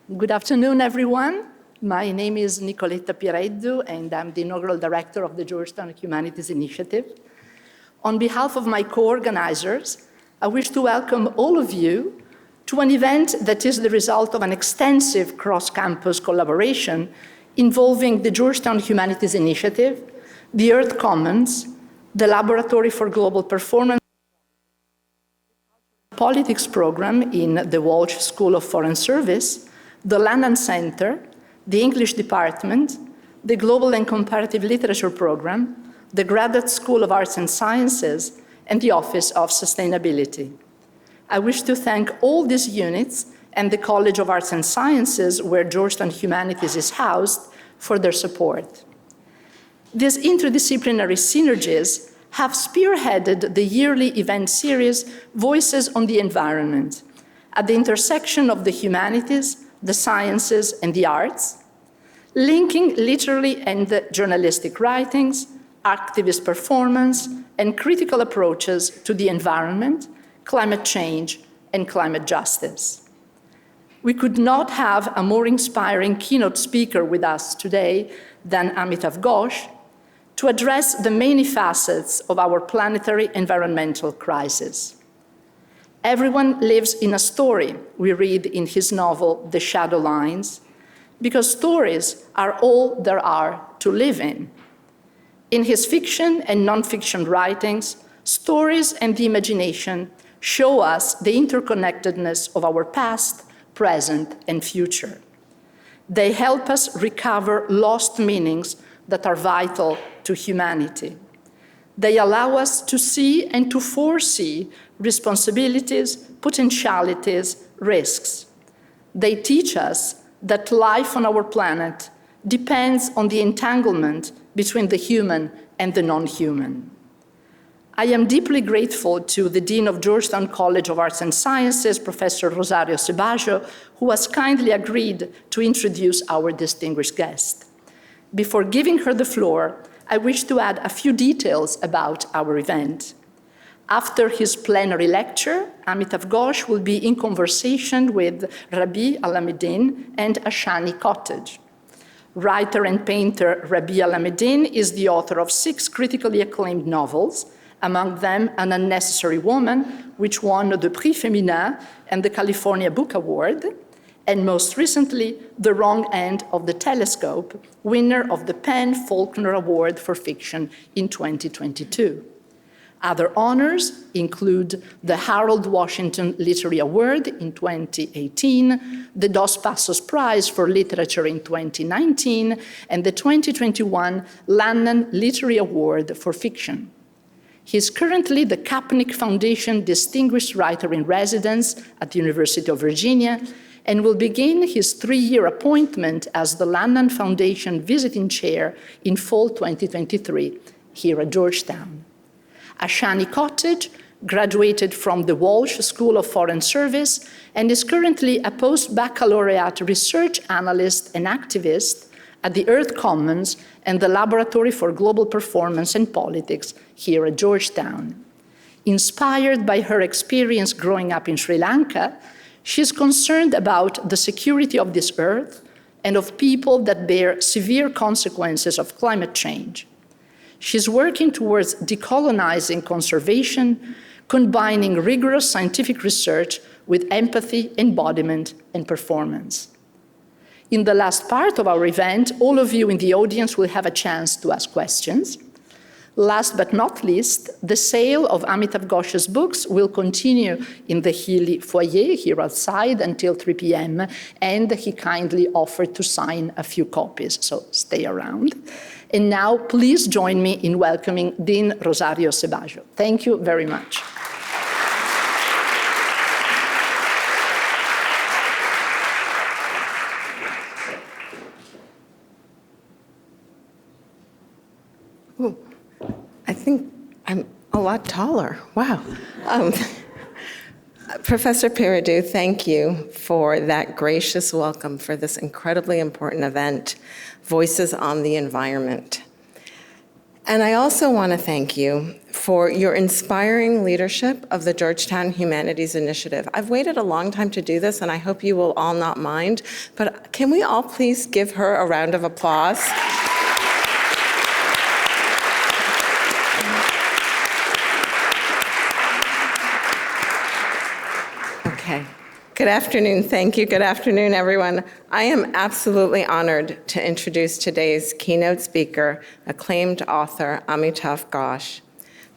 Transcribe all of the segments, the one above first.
Good afternoon, everyone. My name is Nicoletta Pireddu, and I'm the inaugural director of the Georgetown Humanities Initiative. On behalf of my co-organizers, I wish to welcome all of you to an event that is the result of an extensive cross-campus collaboration involving the Georgetown Humanities Initiative, the Earth Commons, the Laboratory for Global Performance Politics program in the Walsh School of Foreign Service, the Lannan Center, the English Department, the Global and Comparative Literature program, the Graduate School of Arts and Sciences, and the Office of Sustainability. I wish to thank all these units and the College of Arts and Sciences, where Georgetown Humanities is housed, for their support. These interdisciplinary synergies have spearheaded the yearly event series Voices on the Environment, at the intersection of the humanities, the sciences, and the arts, linking literary and journalistic writings, activist performance, and critical approaches to the environment, climate change, and climate justice. We could not have a more inspiring keynote speaker with us today than Amitav Ghosh to address the many facets of our planetary environmental crisis. Everyone lives in a story, we read in his novel, The Shadow Lines, because stories are all there are to live in. In his fiction and nonfiction writings, stories and the imagination show us the interconnectedness of our past, present, and future. They help us recover lost meanings that are vital to humanity. They allow us to see and to foresee responsibilities, potentialities, risks. They teach us that life on our planet depends on the entanglement between the human and the non-human. I am deeply grateful to the Dean of Georgetown College of Arts and Sciences, Professor Rosario Ceballo, who has kindly agreed to introduce our distinguished guest. Before giving her the floor, I wish to add a few details about our event. After his plenary lecture, Amitav Ghosh will be in conversation with Rabih Alameddine and Ashanee Kottage. Writer and painter Rabih Alameddine is the author of 6 critically acclaimed novels, among them An Unnecessary Woman, which won the Prix Féminin and the California Book Award, and most recently, The Wrong End of the Telescope, winner of the PEN/Faulkner Award for Fiction in 2022. Other honors include the Harold Washington Literary Award in 2018, the Dos Passos Prize for Literature in 2019, and the 2021 Lannan Literary Award for Fiction. He is currently the Kapnick Foundation Distinguished Writer in Residence at the University of Virginia, and will begin his 3-year appointment as the Lannan Foundation Visiting Chair in fall 2023 here at Georgetown. Ashanee Kottage graduated from the Walsh School of Foreign Service and is currently a post-baccalaureate research analyst and activist at the Earth Commons and the Laboratory for Global Performance and Politics here at Georgetown. Inspired by her experience growing up in Sri Lanka, she is concerned about the security of this earth and of people that bear severe consequences of climate change. She's working towards decolonizing conservation, combining rigorous scientific research with empathy, embodiment, and performance. In the last part of our event, all of you in the audience will have a chance to ask questions. Last but not least, the sale of Amitav Ghosh's books will continue in the Healy foyer here outside until 3 p.m., and he kindly offered to sign a few copies, so stay around. And now, please join me in welcoming Dean Rosario Ceballo. Thank you very much. Ooh. I think I'm a lot taller. Wow. Professor Pireddu, thank you for that gracious welcome for this incredibly important event, Voices on the Environment. And I also want to thank you for your inspiring leadership of the Georgetown Humanities Initiative. I've waited a long time to do this, and I hope you will all not mind, but can we all please give her a round of applause? Okay. Good afternoon. Thank you. Good afternoon, everyone. I am absolutely honored to introduce today's keynote speaker, acclaimed author Amitav Ghosh.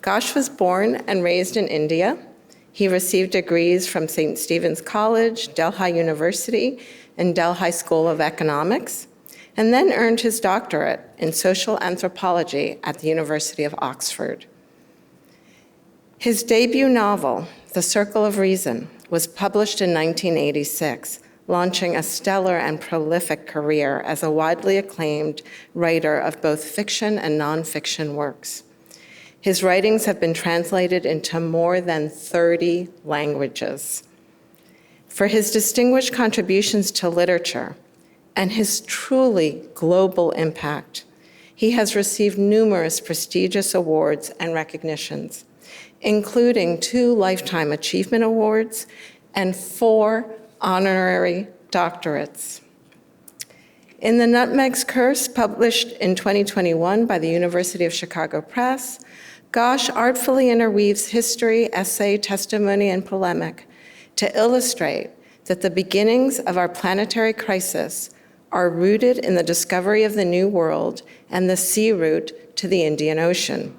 Ghosh was born and raised in India. He received degrees from St. Stephen's College, Delhi University, and Delhi School of Economics, and then earned his doctorate in social anthropology at the University of Oxford. His debut novel, The Circle of Reason, was published in 1986, launching a stellar and prolific career as a widely acclaimed writer of both fiction and nonfiction works. His writings have been translated into more than 30 languages. For his distinguished contributions to literature and his truly global impact, he has received numerous prestigious awards and recognitions, including 2 Lifetime Achievement Awards and 4 honorary doctorates. In The Nutmeg's Curse, published in 2021 by the University of Chicago Press, Ghosh artfully interweaves history, essay, testimony, and polemic to illustrate that the beginnings of our planetary crisis are rooted in the discovery of the New World and the sea route to the Indian Ocean.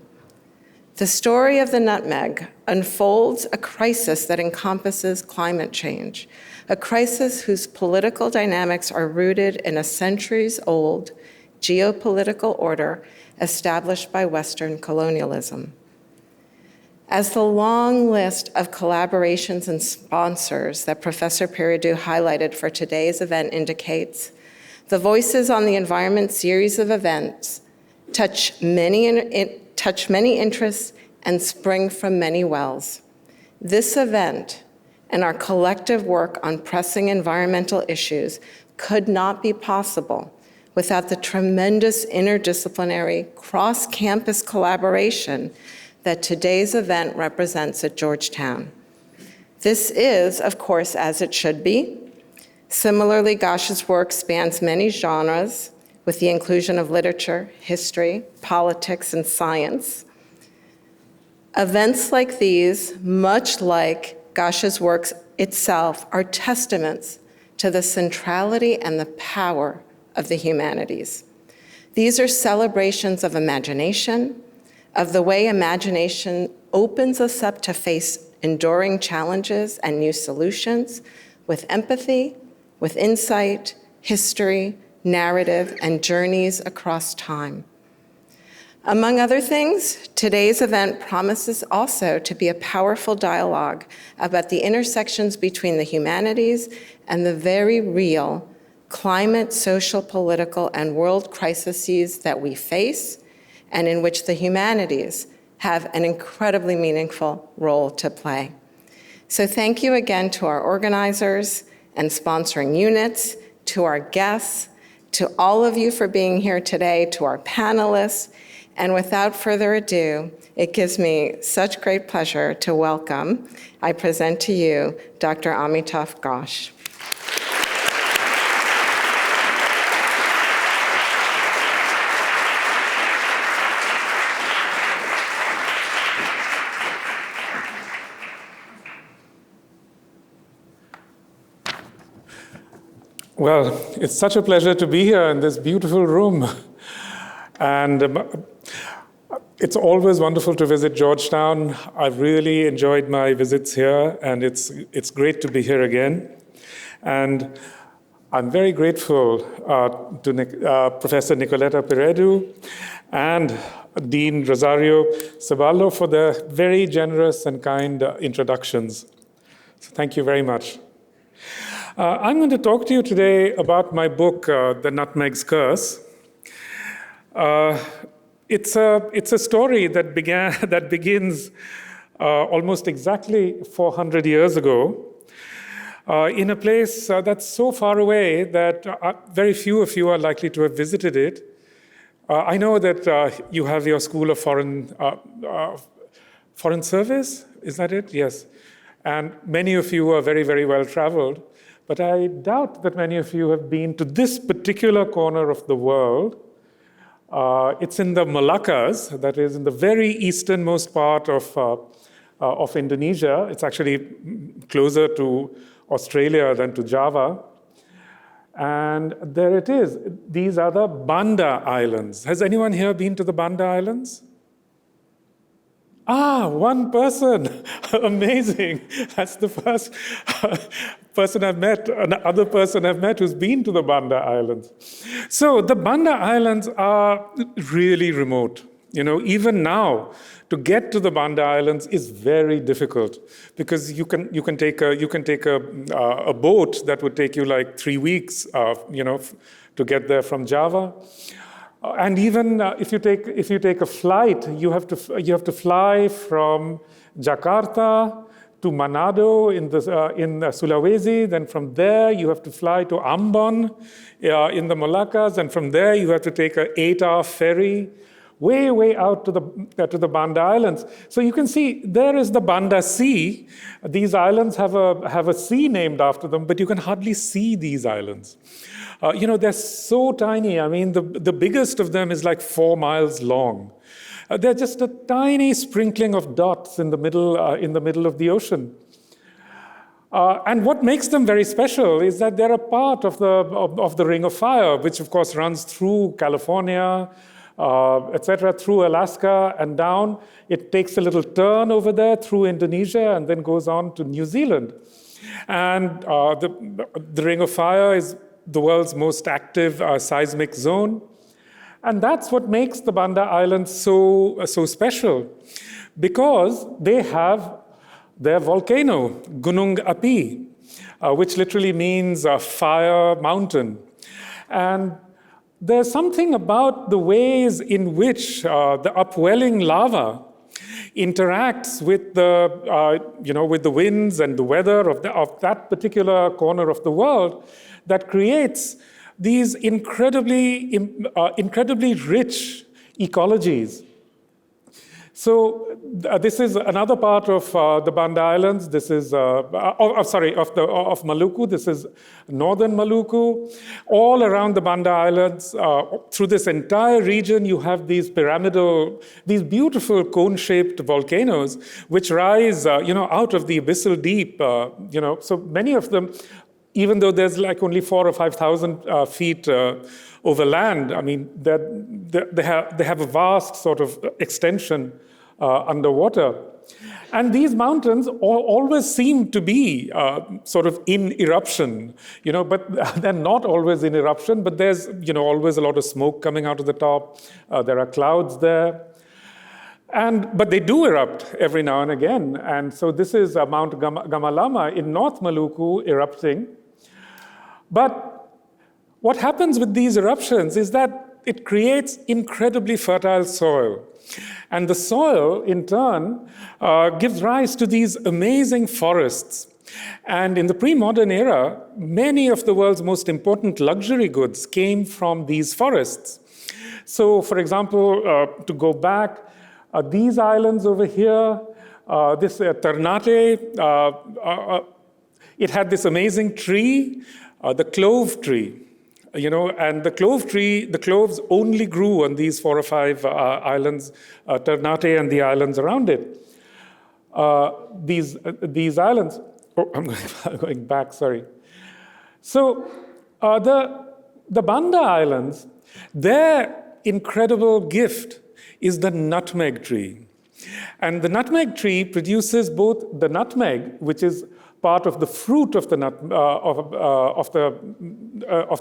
The story of the nutmeg unfolds a crisis that encompasses climate change, a crisis whose political dynamics are rooted in a centuries-old geopolitical order established by Western colonialism. As the long list of collaborations and sponsors that Professor Peridou highlighted for today's event indicates, the Voices on the Environment series of events touch many interests and spring from many wells. This event and our collective work on pressing environmental issues could not be possible without the tremendous interdisciplinary cross-campus collaboration that today's event represents at Georgetown. This is, of course, as it should be. Similarly, Ghosh's work spans many genres, with the inclusion of literature, history, politics, and science. Events like these, much like Ghosh's works itself, are testaments to the centrality and the power of the humanities. These are celebrations of imagination, of the way imagination opens us up to face enduring challenges and new solutions with empathy, with insight, history, narrative, and journeys across time. Among other things, today's event promises also to be a powerful dialogue about the intersections between the humanities and the very real climate, social, political, and world crises that we face, and in which the humanities have an incredibly meaningful role to play. So thank you again to our organizers and sponsoring units, to our guests, to all of you for being here today, to our panelists, and without further ado, it gives me such great pleasure to welcome, I present to you, Dr. Amitav Ghosh. Well, it's such a pleasure to be here in this beautiful room. And it's always wonderful to visit Georgetown. I've really enjoyed my visits here, and it's great to be here again. And I'm very grateful to Professor Nicoletta Peridou and Dean Rosario Ceballo for their very generous and kind introductions. So thank you very much. I'm going to talk to you today about my book, The Nutmeg's Curse. It's a story that begins almost exactly 400 years ago in a place that's so far away that very few of you are likely to have visited it. I know that you have your School of Foreign Service, is that it? Yes. And many of you are very, very well traveled. But I doubt that many of you have been to this particular corner of the world. It's in the Moluccas, that is in the very easternmost part of Indonesia. It's actually closer to Australia than to Java. And there it is. These are the Banda Islands. Has anyone here been to the Banda Islands? One person. Amazing. That's the first person I've met, another person I've met who's been to the Banda Islands. So the Banda Islands are really remote. Even now, to get to the Banda Islands is very difficult because you can take a boat that would take you like 3 weeks, to get there from Java. And even if you take a flight, you have to fly from Jakarta to Manado in Sulawesi. Then from there you have to fly to Ambon in the Moluccas, and from there you have to take an 8-hour ferry way out to the Banda Islands. So you can see there is the Banda Sea. These islands have a sea named after them, but you can hardly see these islands. They're so tiny. I mean, the biggest of them is like 4 miles long. They're just a tiny sprinkling of dots in the middle of the ocean. And what makes them very special is that they're a part of the Ring of Fire, which of course runs through California, etc., through Alaska and down. It takes a little turn over there through Indonesia and then goes on to New Zealand. And the Ring of Fire is the world's most active seismic zone. And that's what makes the Banda Islands so special, because they have their volcano, Gunung Api, which literally means fire mountain. And there's something about the ways in which the upwelling lava interacts with the winds and the weather of that particular corner of the world that creates these incredibly rich ecologies. So this is another part of the Banda Islands. This is, of Maluku. This is northern Maluku. All around the Banda Islands, through this entire region, you have these these beautiful cone-shaped volcanoes, which rise, out of the abyssal deep. So many of them, even though there's like only 4,000 or 5,000 feet over land, I mean, they have a vast sort of extension underwater. And these mountains always seem to be sort of in eruption, but they're not always in eruption, but there's, always a lot of smoke coming out of the top. There are clouds there. But they do erupt every now and again. And so this is Mount Gamalama in North Maluku erupting. But what happens with these eruptions is that it creates incredibly fertile soil. And the soil, in turn, gives rise to these amazing forests. And in the pre-modern era, many of the world's most important luxury goods came from these forests. So, for example, to go back, these islands over here, this Ternate, it had this amazing tree, the clove tree. And the cloves only grew on these 4 or 5 islands, Ternate and the islands around it. These islands, I'm going back, sorry. So the Banda Islands, their incredible gift is the nutmeg tree. And the nutmeg tree produces both the nutmeg, which is part of the fruit of the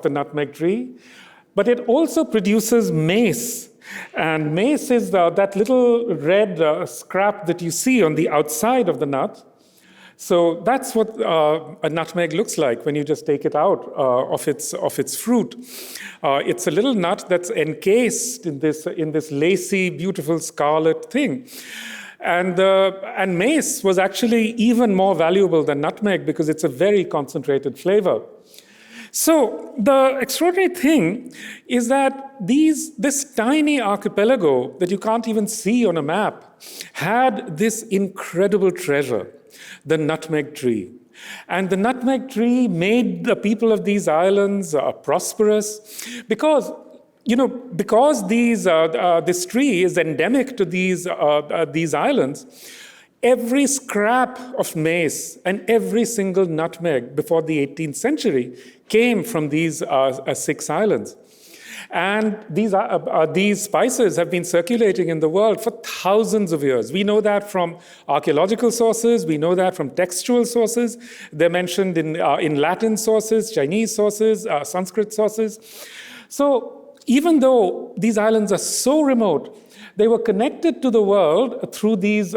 nutmeg tree, but it also produces mace. And mace is that little red scrap that you see on the outside of the nut. So that's what a nutmeg looks like when you just take it out of its fruit. It's a little nut that's encased in this lacy, beautiful scarlet thing. And mace was actually even more valuable than nutmeg because it's a very concentrated flavor. So the extraordinary thing is that this tiny archipelago that you can't even see on a map had this incredible treasure, the nutmeg tree. And the nutmeg tree made the people of these islands prosperous because this tree is endemic to these islands. Every scrap of maize and every single nutmeg before the 18th century came from these 6 islands. And these spices have been circulating in the world for thousands of years. We know that from archaeological sources. We know that from textual sources. They're mentioned in Latin sources, Chinese sources, Sanskrit sources. So even though these islands are so remote, they were connected to the world through these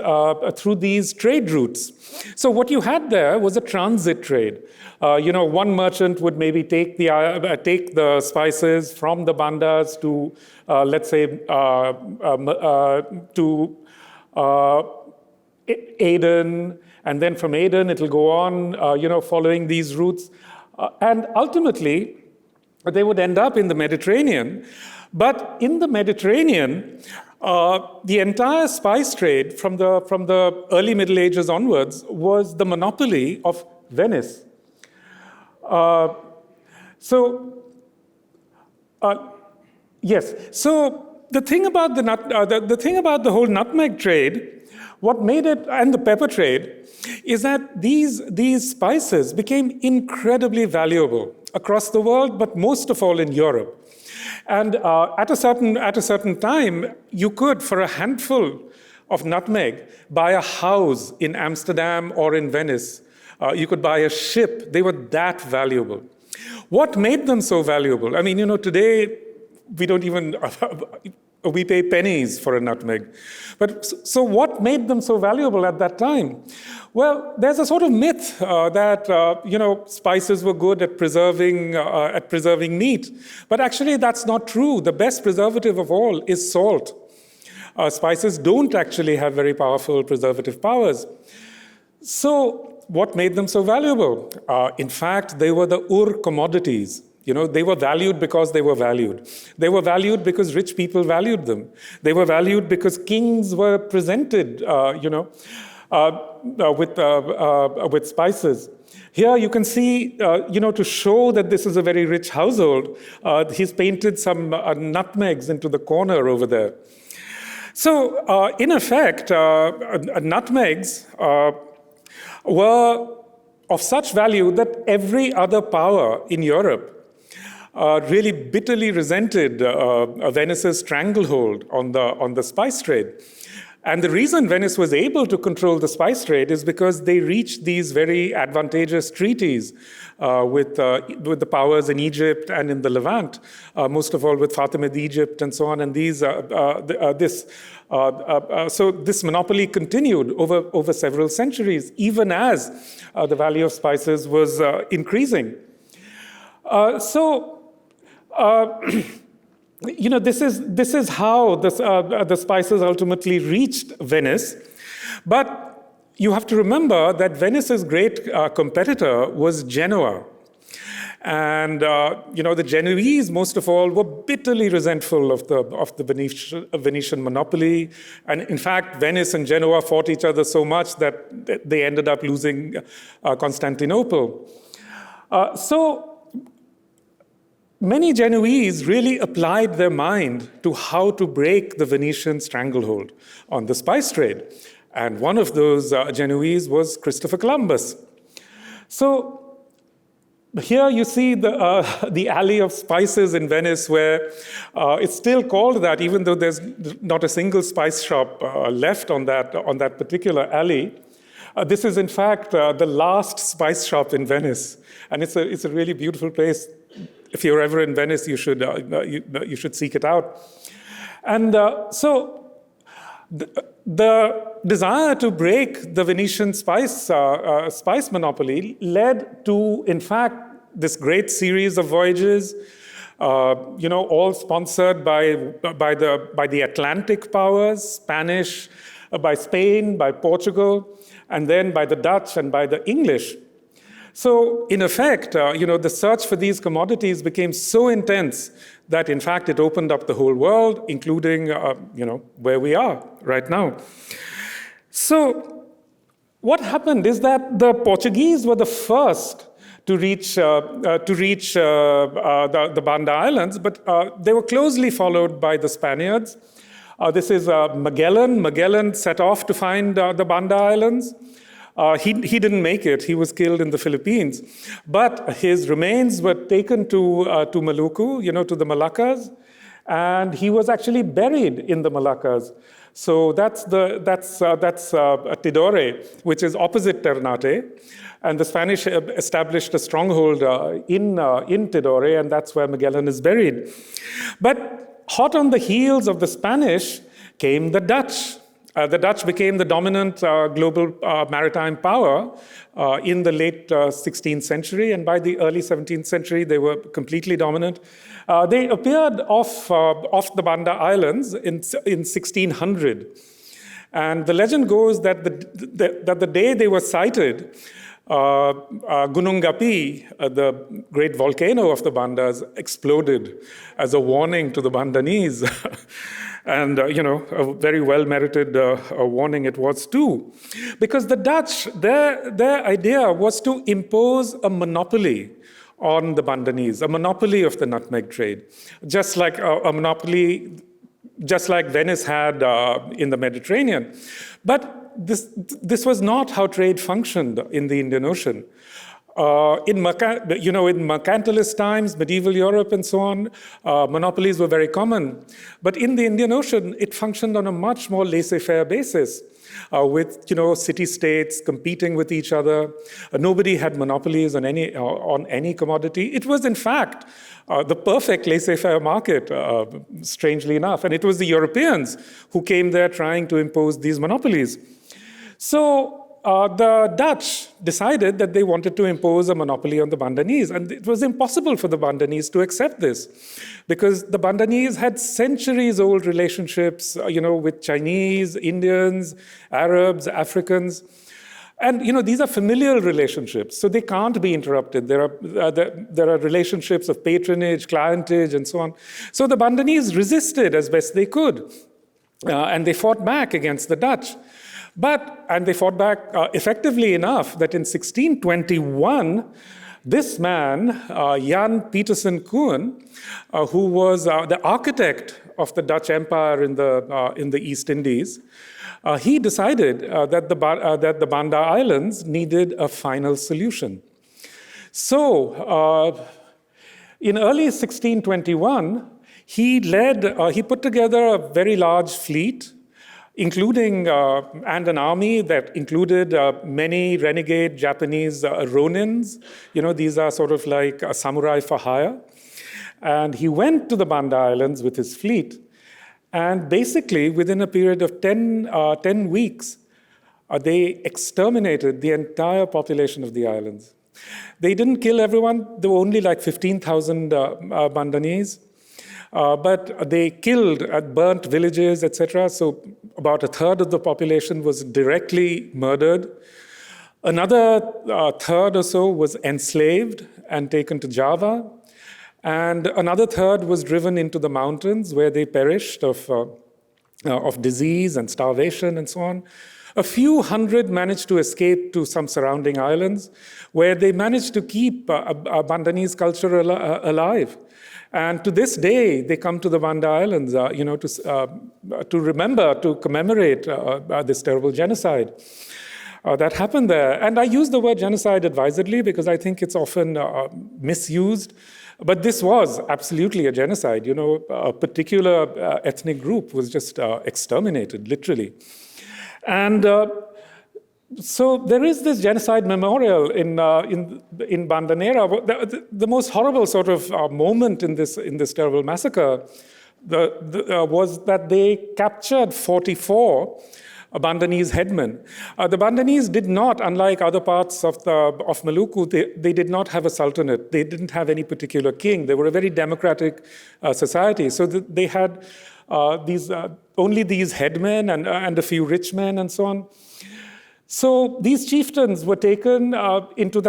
trade routes. So what you had there was a transit trade. One merchant would maybe take the spices from the Bandas to, let's say, to Aden, and then from Aden it'll go on, following these routes, and ultimately they would end up in the Mediterranean. But in the Mediterranean, the entire spice trade from the early Middle Ages onwards was the monopoly of Venice. Yes. So the thing about the whole nutmeg trade, what made it, and the pepper trade, is that these spices became incredibly valuable across the world, but most of all in Europe. And at a certain time, you could, for a handful of nutmeg, buy a house in Amsterdam or in Venice. You could buy a ship. They were that valuable. What made them so valuable? I mean, today we don't even, we pay pennies for a nutmeg. But so what made them so valuable at that time? Well, there's a sort of myth that spices were good at preserving meat, but actually that's not true. The best preservative of all is salt. Spices don't actually have very powerful preservative powers. So what made them so valuable? In fact, they were the commodities. They were valued because they were valued. They were valued because rich people valued them. They were valued because kings were presented, with spices. Here you can see, to show that this is a very rich household, he's painted some nutmegs into the corner over there. So, in effect, nutmegs were of such value that every other power in Europe really bitterly resented Venice's stranglehold on the spice trade. And the reason Venice was able to control the spice trade is because they reached these very advantageous treaties with the powers in Egypt and in the Levant, most of all with Fatimid Egypt and so on. And so this monopoly continued over several centuries, even as the value of spices was increasing. This is how the spices ultimately reached Venice. But you have to remember that Venice's great competitor was Genoa. And the Genoese, most of all, were bitterly resentful of the Venetian monopoly. And in fact, Venice and Genoa fought each other so much that they ended up losing Constantinople. Many Genoese really applied their mind to how to break the Venetian stranglehold on the spice trade. And one of those Genoese was Christopher Columbus. So here you see the Alley of Spices in Venice, where it's still called that, even though there's not a single spice shop left on that particular alley. This is, in fact, the last spice shop in Venice. And it's a really beautiful place. If you're ever in Venice, you should seek it out. And so the desire to break the Venetian spice monopoly led to, in fact, this great series of voyages, all sponsored by the Atlantic powers, Spanish, by Spain, by Portugal, and then by the Dutch and by the English. So in effect, the search for these commodities became so intense that in fact it opened up the whole world, including where we are right now. So what happened is that the Portuguese were the first to reach the Banda Islands, but they were closely followed by the Spaniards. This is Magellan. Magellan set off to find the Banda Islands. He didn't make it. He was killed in the Philippines. But his remains were taken to Maluku, to the Moluccas, and he was actually buried in the Moluccas. So that's Tidore, which is opposite Ternate. And the Spanish established a stronghold in Tidore, and that's where Magellan is buried. But hot on the heels of the Spanish came the Dutch. The Dutch became the dominant global maritime power in the late 16th century, and by the early 17th century, they were completely dominant. They appeared off the Banda Islands in 1600. And the legend goes that the day they were sighted, Gunung Api, the great volcano of the Bandas, exploded as a warning to the Bandanese. And, a very well-merited warning it was too. Because the Dutch, their idea was to impose a monopoly on the Bandanese, a monopoly of the nutmeg trade, just like a monopoly, just like Venice had in the Mediterranean. But this was not how trade functioned in the Indian Ocean. In mercantilist times, medieval Europe and so on, monopolies were very common. But in the Indian Ocean, it functioned on a much more laissez-faire basis, with city-states competing with each other. Nobody had monopolies on any commodity. It was, in fact, the perfect laissez-faire market, strangely enough. And it was the Europeans who came there trying to impose these monopolies. So the Dutch decided that they wanted to impose a monopoly on the Bandanese, and it was impossible for the Bandanese to accept this, because the Bandanese had centuries-old relationships, with Chinese, Indians, Arabs, Africans, and these are familial relationships, so they can't be interrupted. There are relationships of patronage, clientage, and so on. So the Bandanese resisted as best they could, and they fought back against the Dutch. And they fought back effectively enough that in 1621, this man, Jan Pietersen Koen, who was the architect of the Dutch Empire in the East Indies, he decided that the Banda Islands needed a final solution. So, in early 1621, he put together a very large fleet, including and an army that included many renegade Japanese ronins. These are sort of like a samurai for hire. And he went to the Banda Islands with his fleet. And basically, within a period of 10 weeks, they exterminated the entire population of the islands. They didn't kill everyone. There were only like 15,000 Bandanese. But they killed, burnt villages, etc. So about a third of the population was directly murdered. Another third or so was enslaved and taken to Java. And another third was driven into the mountains, where they perished of disease and starvation and so on. A few hundred managed to escape to some surrounding islands, where they managed to keep Bandanese culture alive. And to this day, they come to the Banda Islands, to remember, to commemorate this terrible genocide that happened there. And I use the word genocide advisedly because I think it's often misused. But this was absolutely a genocide. A particular ethnic group was just exterminated, literally. And so there is this genocide memorial in Bandanera. The most horrible sort of moment in this terrible massacre was that they captured 44 Bandanese headmen. The Bandanese did not, unlike other parts of Maluku, they did not have a sultanate. They didn't have any particular king. They were a very democratic society. So they had only these headmen and a few rich men and so on. So these chieftains were taken into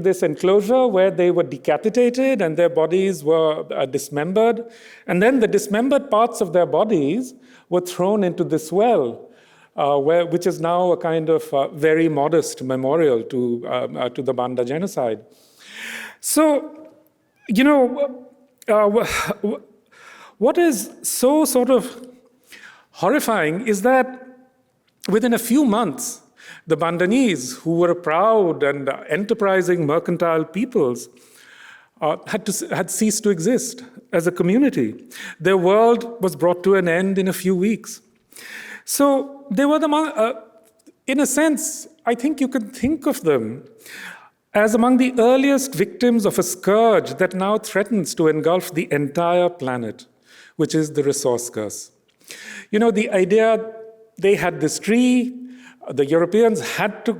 this enclosure where they were decapitated and their bodies were dismembered. And then the dismembered parts of their bodies were thrown into this well, which is now a kind of very modest memorial to the Banda genocide. So, what is so sort of horrifying is that within a few months, the Bandanese, who were proud and enterprising mercantile peoples, had ceased to exist as a community. Their world was brought to an end in a few weeks. So they were in a sense, I think you can think of them as among the earliest victims of a scourge that now threatens to engulf the entire planet, which is the resource curse. The idea they had this tree, the Europeans had to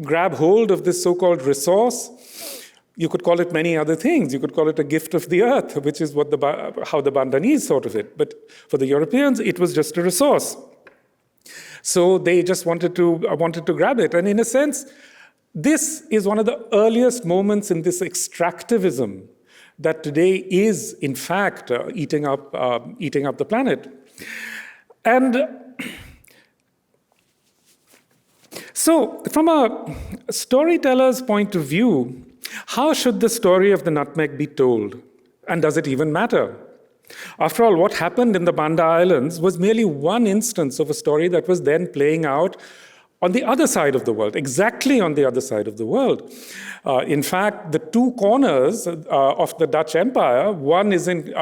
grab hold of this so-called resource. You could call it many other things. You could call it a gift of the earth, which is how the Bandanese thought of it. But for the Europeans, it was just a resource. So they just wanted to grab it. And in a sense, this is one of the earliest moments in this extractivism that today is, in fact, eating up the planet. And so, from a storyteller's point of view, how should the story of the nutmeg be told? And does it even matter? After all, what happened in the Banda Islands was merely one instance of a story that was then playing out on the other side of the world, exactly on the other side of the world. In fact, the two corners of the Dutch Empire, one is in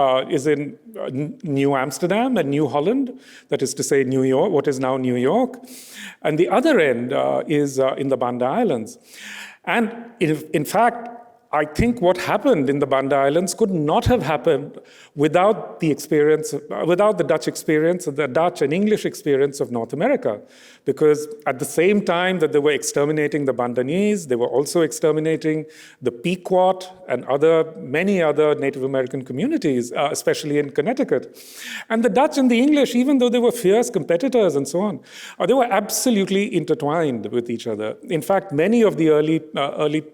New Amsterdam and New Holland, that is to say New York, what is now New York, and the other end is in the Banda Islands. And in fact, I think what happened in the Banda Islands could not have happened without the Dutch experience, the Dutch and English experience of North America. Because at the same time that they were exterminating the Bandanese, they were also exterminating the Pequot and many other Native American communities, especially in Connecticut. And the Dutch and the English, even though they were fierce competitors and so on, they were absolutely intertwined with each other. In fact, many of the early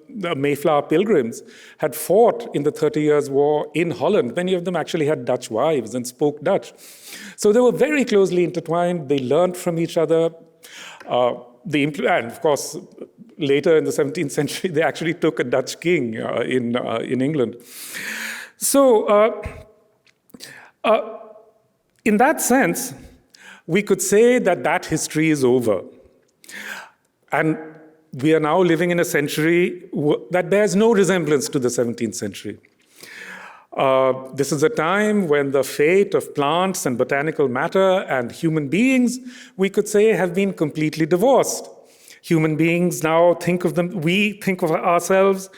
Mayflower pilgrims had fought in the 30 Years' War in Holland. Many of them actually had Dutch wives and spoke Dutch. So they were very closely intertwined. They learned from each other. And of course, later in the 17th century, they actually took a Dutch king in England. So in that sense, we could say that history is over. And we are now living in a century that bears no resemblance to the 17th century. This is a time when the fate of plants and botanical matter and human beings, we could say, have been completely divorced. Human beings now we think of ourselves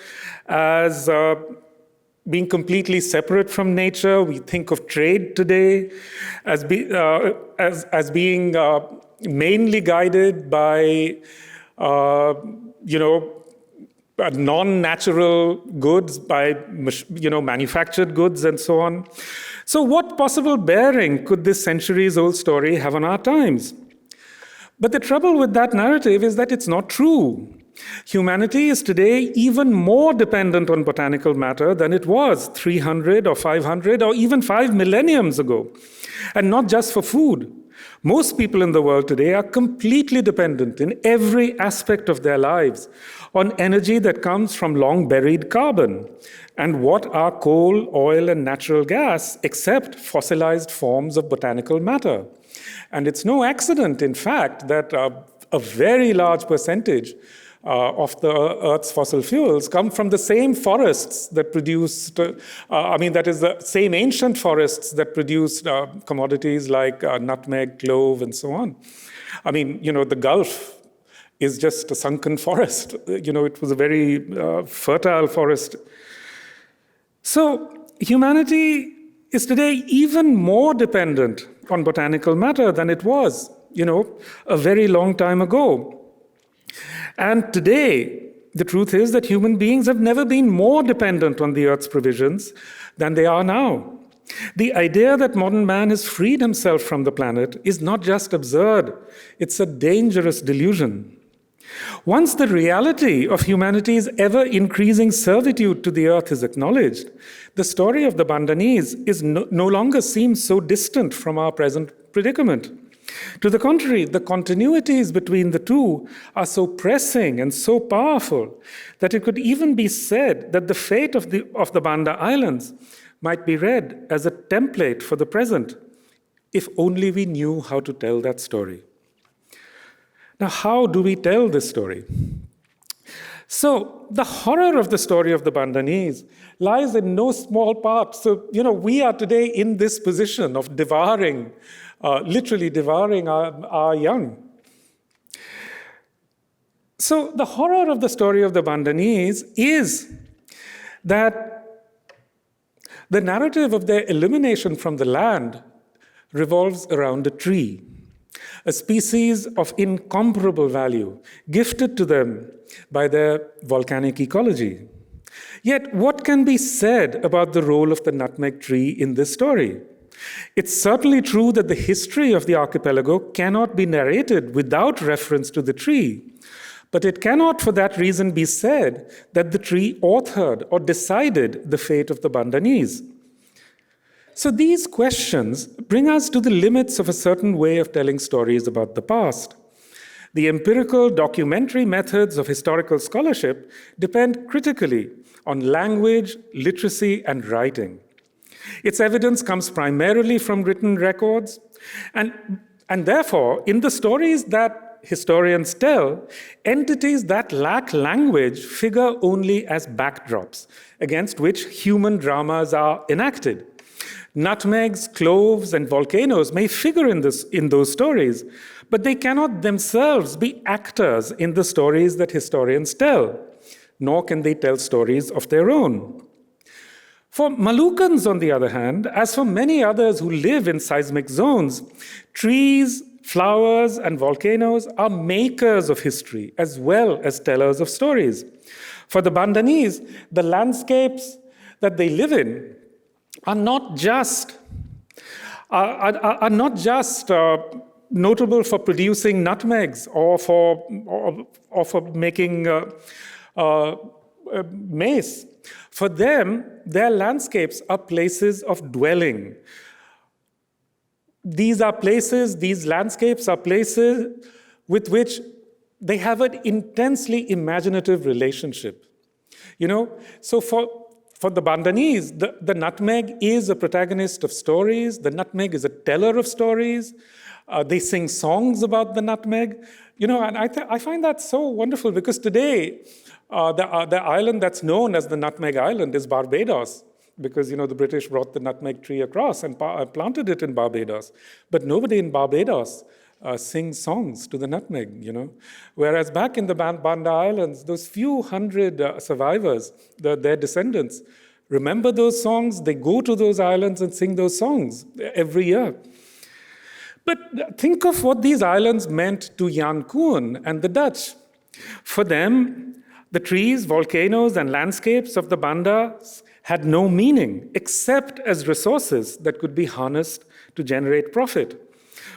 as being completely separate from nature. We think of trade today as being mainly guided by non-natural goods, by manufactured goods and so on. So what possible bearing could this centuries-old story have on our times? But the trouble with that narrative is that it's not true. Humanity is today even more dependent on botanical matter than it was 300 or 500 or even 5 millenniums ago. And not just for food. Most people in the world today are completely dependent in every aspect of their lives on energy that comes from long-buried carbon. And what are coal, oil, and natural gas except fossilized forms of botanical matter? And it's no accident, in fact, that a very large percentage of the Earth's fossil fuels come from the same forests that produced, that is the same ancient forests that produced commodities like nutmeg, clove, and so on. The Gulf is just a sunken forest. It was a very fertile forest. So humanity is today even more dependent on botanical matter than it was, a very long time ago. And today, the truth is that human beings have never been more dependent on the Earth's provisions than they are now. The idea that modern man has freed himself from the planet is not just absurd, it's a dangerous delusion. Once the reality of humanity's ever-increasing servitude to the earth is acknowledged, the story of the Bandanese no longer seems so distant from our present predicament. To the contrary, the continuities between the two are so pressing and so powerful that it could even be said that the fate of the Banda Islands might be read as a template for the present, if only we knew how to tell that story. Now, how do we tell this story? So, the horror of the story of the Bandanese lies in no small part. So, we are today in this position of devouring, literally devouring our young. So, the horror of the story of the Bandanese is that the narrative of their elimination from the land revolves around a tree, a species of incomparable value gifted to them by their volcanic ecology. Yet, what can be said about the role of the nutmeg tree in this story? It's certainly true that the history of the archipelago cannot be narrated without reference to the tree, but it cannot for that reason be said that the tree authored or decided the fate of the Bandanese. So these questions bring us to the limits of a certain way of telling stories about the past. The empirical documentary methods of historical scholarship depend critically on language, literacy, and writing. Its evidence comes primarily from written records, and therefore, in the stories that historians tell, entities that lack language figure only as backdrops against which human dramas are enacted. Nutmegs, cloves, and volcanoes may figure in those stories, but they cannot themselves be actors in the stories that historians tell, nor can they tell stories of their own. For Malucans, on the other hand, as for many others who live in seismic zones, trees, flowers, and volcanoes are makers of history as well as tellers of stories. For the Bandanese, the landscapes that they live in are not just notable for producing nutmegs or for making mace. For them, their landscapes are places of dwelling. These landscapes are places with which they have an intensely imaginative relationship. So for the Bandanese, the nutmeg is a protagonist of stories. The nutmeg is a teller of stories. They sing songs about the nutmeg. And I find that so wonderful because today, the island that's known as the Nutmeg Island is Barbados, because the British brought the nutmeg tree across and planted it in Barbados. But nobody in Barbados sings songs to the nutmeg, Whereas back in the Banda Islands, those few hundred survivors, their descendants, remember those songs. They go to those islands and sing those songs every year. But think of what these islands meant to Jan Koen and the Dutch. For them, the trees, volcanoes, and landscapes of the Bandas had no meaning except as resources that could be harnessed to generate profit.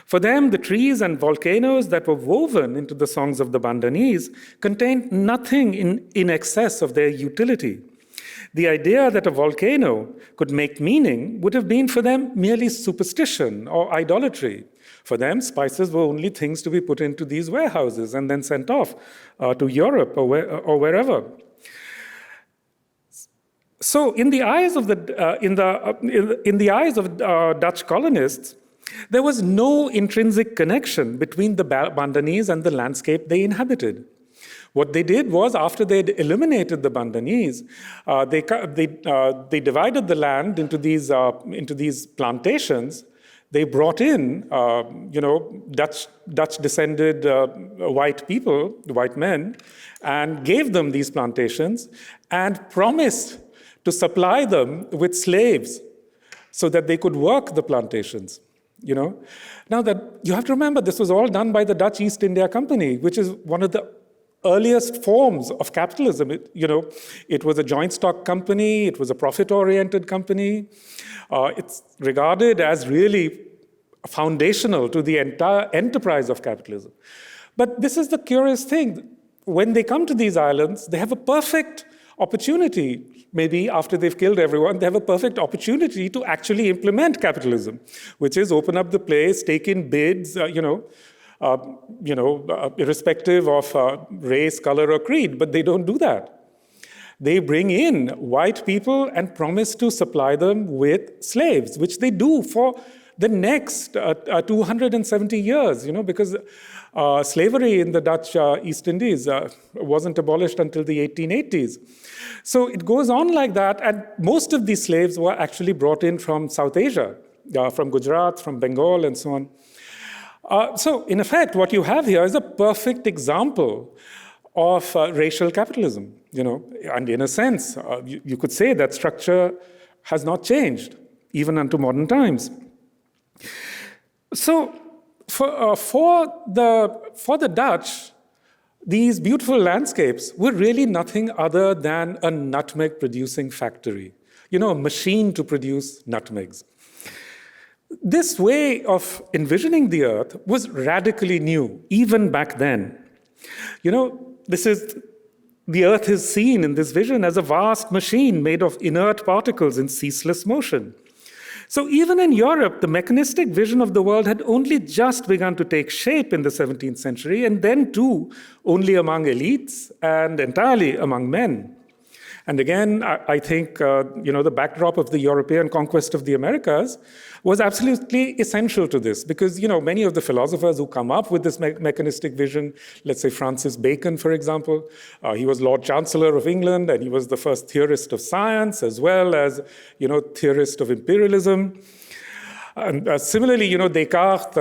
For them, the trees and volcanoes that were woven into the songs of the Bandanese contained nothing in excess of their utility. The idea that a volcano could make meaning would have been for them merely superstition or idolatry. For them, spices were only things to be put into these warehouses and then sent off to Europe or wherever. So, in the eyes of Dutch colonists, there was no intrinsic connection between the Bandanese and the landscape they inhabited. What they did was, after they'd eliminated the Bandanese, they divided the land into these plantations. They brought in, Dutch-descended white people, white men, and gave them these plantations and promised to supply them with slaves so that they could work the plantations. Now that you have to remember, this was all done by the Dutch East India Company, which is one of the earliest forms of capitalism. It was a joint stock company. It was a profit-oriented company. It's regarded as really foundational to the entire enterprise of capitalism. But this is the curious thing. when they come to these islands, they have a perfect opportunity. Maybe after they've killed everyone, they have a perfect opportunity to actually implement capitalism, which is open up the place, take in bids, irrespective of race, color, or creed. But they don't do that. They bring in white people and promise to supply them with slaves, which they do for the next 270 years, because slavery in the Dutch East Indies wasn't abolished until the 1880s. So it goes on like that, and most of these slaves were actually brought in from South Asia, from Gujarat, from Bengal, and so on. So in effect, what you have here is a perfect example of racial capitalism, and in a sense, you could say that structure has not changed, even unto modern times. So for the Dutch, these beautiful landscapes were really nothing other than a nutmeg-producing factory, a machine to produce nutmegs. This way of envisioning the earth was radically new, even back then. The earth is seen in this vision as a vast machine made of inert particles in ceaseless motion. So even in Europe, the mechanistic vision of the world had only just begun to take shape in the 17th century, and then too, only among elites and entirely among men. And again, I think, the backdrop of the European conquest of the Americas was absolutely essential to this because, many of the philosophers who come up with this mechanistic vision, let's say Francis Bacon, for example, he was Lord Chancellor of England, and he was the first theorist of science as well as, theorist of imperialism. And similarly, Descartes,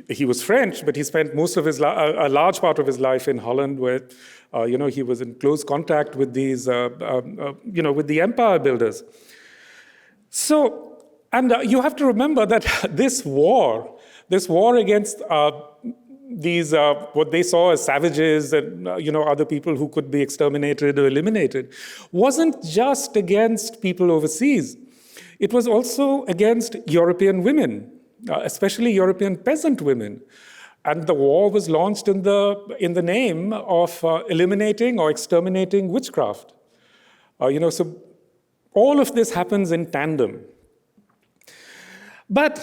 he was French, but he spent most of a large part of his life in Holland, where he was in close contact with these, with the empire builders. So, and you have to remember that this war against these, what they saw as savages and, other people who could be exterminated or eliminated, wasn't just against people overseas. It was also against European women, especially European peasant women. And the war was launched in the name of eliminating or exterminating witchcraft. So all of this happens in tandem. But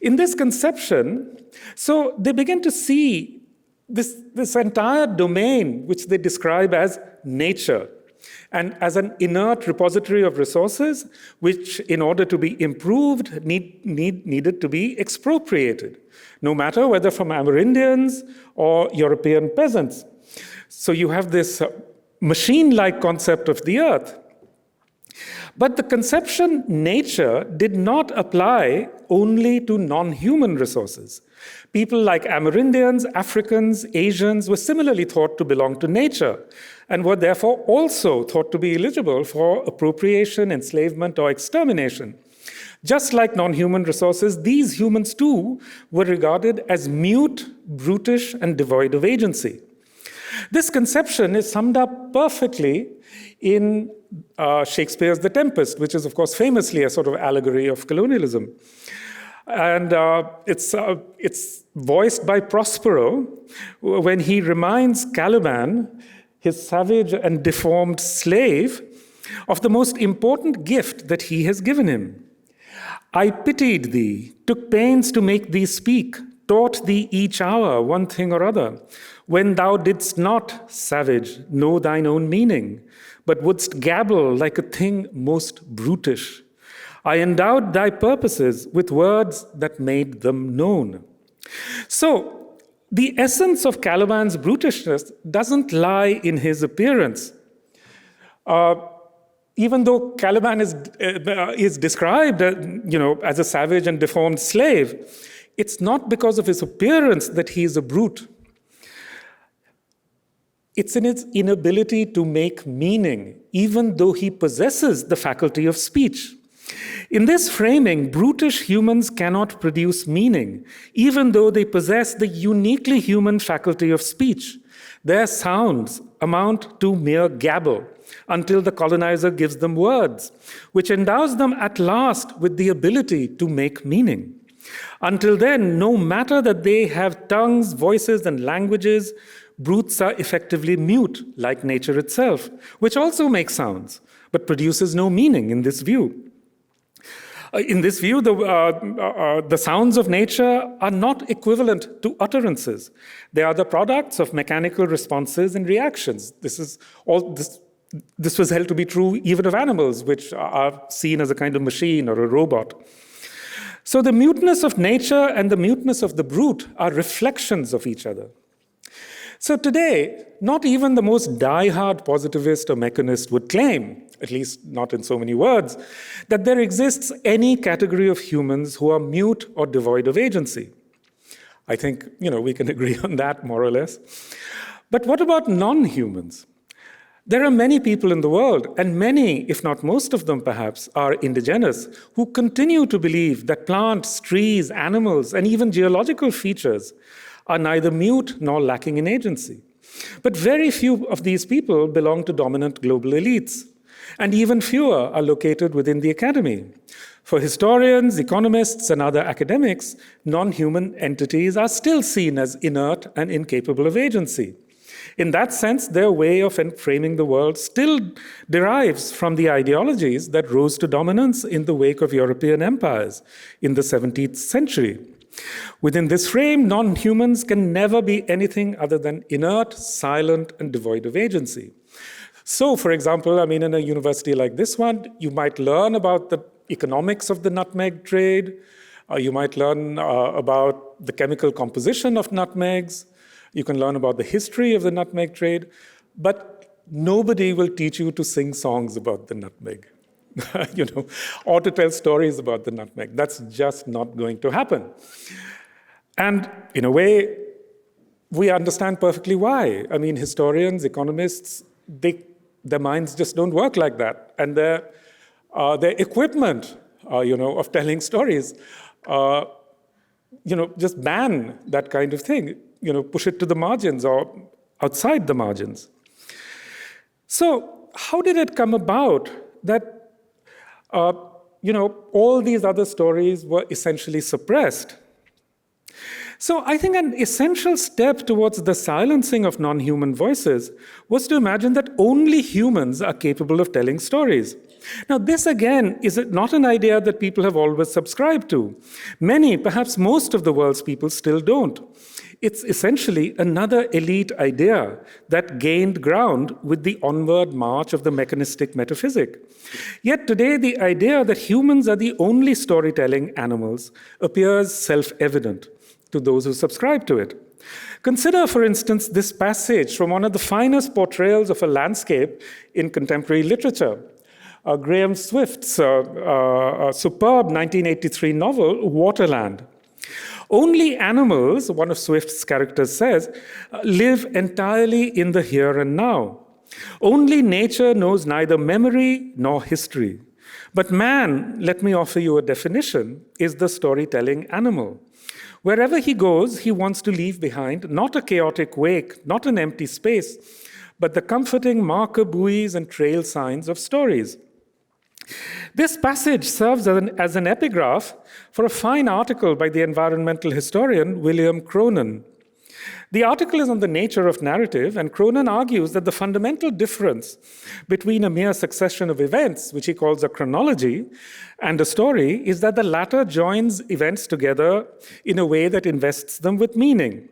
in this conception, so they begin to see this entire domain, which they describe as nature, and as an inert repository of resources, which, in order to be improved, needed to be expropriated, no matter whether from Amerindians or European peasants. So you have this machine-like concept of the earth. But the conception nature did not apply only to non-human resources. People like Amerindians, Africans, Asians were similarly thought to belong to nature and were therefore also thought to be eligible for appropriation, enslavement, or extermination. Just like non-human resources, these humans too were regarded as mute, brutish, and devoid of agency. This conception is summed up perfectly in Shakespeare's The Tempest, which is, of course, famously a sort of allegory of colonialism. And it's voiced by Prospero when he reminds Caliban, his savage and deformed slave, of the most important gift that he has given him. I pitied thee, took pains to make thee speak, taught thee each hour one thing or other, when thou didst not, savage, know thine own meaning, but wouldst gabble like a thing most brutish. I endowed thy purposes with words that made them known. So, the essence of Caliban's brutishness doesn't lie in his appearance. Even though Caliban is described, as a savage and deformed slave, it's not because of his appearance that he is a brute. It's in his inability to make meaning, even though he possesses the faculty of speech. In this framing, brutish humans cannot produce meaning, even though they possess the uniquely human faculty of speech. Their sounds amount to mere gabble until the colonizer gives them words, which endows them at last with the ability to make meaning. Until then, no matter that they have tongues, voices, and languages, brutes are effectively mute, like nature itself, which also makes sounds, but produces no meaning in this view. In this view, the sounds of nature are not equivalent to utterances. They are the products of mechanical responses and reactions. This was held to be true even of animals, which are seen as a kind of machine or a robot. So the muteness of nature and the muteness of the brute are reflections of each other. So today, not even the most die-hard positivist or mechanist would claim, at least not in so many words, that there exists any category of humans who are mute or devoid of agency. I think, we can agree on that more or less. But what about non-humans? There are many people in the world, and many, if not most of them perhaps, are indigenous, who continue to believe that plants, trees, animals, and even geological features are neither mute nor lacking in agency. But very few of these people belong to dominant global elites, and even fewer are located within the academy. For historians, economists, and other academics, non-human entities are still seen as inert and incapable of agency. In that sense, their way of framing the world still derives from the ideologies that rose to dominance in the wake of European empires in the 17th century. Within this frame, non-humans can never be anything other than inert, silent, and devoid of agency. So, for example, in a university like this one, you might learn about the economics of the nutmeg trade. You might learn about the chemical composition of nutmegs. You can learn about the history of the nutmeg trade. But nobody will teach you to sing songs about the nutmeg, or to tell stories about the nutmeg. That's just not going to happen. And in a way, we understand perfectly why. Historians, economists, their minds just don't work like that. And their equipment, of telling stories, just ban that kind of thing, push it to the margins or outside the margins. So how did it come about that, all these other stories were essentially suppressed? So I think an essential step towards the silencing of non-human voices was to imagine that only humans are capable of telling stories. Now, this again is not an idea that people have always subscribed to. Many, perhaps most of the world's people still don't. It's essentially another elite idea that gained ground with the onward march of the mechanistic metaphysic. Yet today, the idea that humans are the only storytelling animals appears self-evident to those who subscribe to it. Consider, for instance, this passage from one of the finest portrayals of a landscape in contemporary literature, Graham Swift's superb 1983 novel, Waterland. Only animals, one of Swift's characters says, live entirely in the here and now. Only nature knows neither memory nor history. But man, let me offer you a definition, is the storytelling animal. Wherever he goes, he wants to leave behind not a chaotic wake, not an empty space, but the comforting marker buoys and trail signs of stories. This passage serves as an epigraph for a fine article by the environmental historian William Cronon. The article is on the nature of narrative, and Cronon argues that the fundamental difference between a mere succession of events, which he calls a chronology, and a story is that the latter joins events together in a way that invests them with meaning.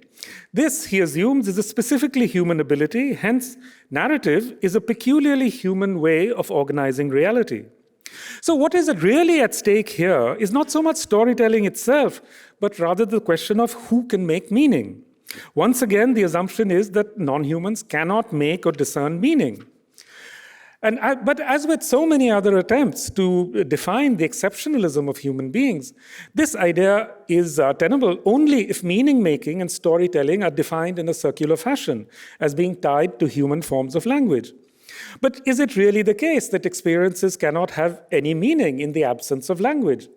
This, he assumes, is a specifically human ability, hence narrative is a peculiarly human way of organizing reality. So what is really at stake here is not so much storytelling itself, but rather the question of who can make meaning. Once again, the assumption is that non-humans cannot make or discern meaning. But as with so many other attempts to define the exceptionalism of human beings, this idea is tenable only if meaning-making and storytelling are defined in a circular fashion, as being tied to human forms of language. But is it really the case that experiences cannot have any meaning in the absence of language?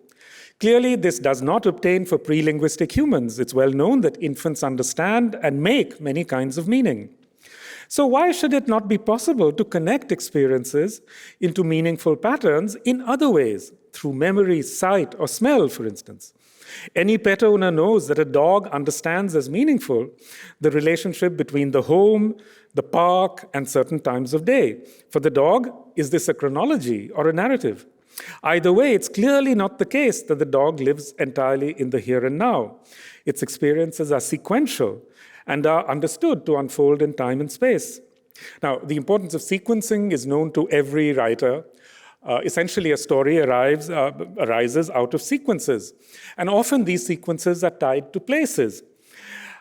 Clearly, this does not obtain for pre-linguistic humans. It's well known that infants understand and make many kinds of meaning. So why should it not be possible to connect experiences into meaningful patterns in other ways, through memory, sight, or smell, for instance. Any pet owner knows that a dog understands as meaningful the relationship between the home, the park, and certain times of day. For the dog, is this a chronology or a narrative? Either way, it's clearly not the case that the dog lives entirely in the here and now. Its experiences are sequential and are understood to unfold in time and space. Now, the importance of sequencing is known to every writer. Essentially, a story arises out of sequences. And often these sequences are tied to places.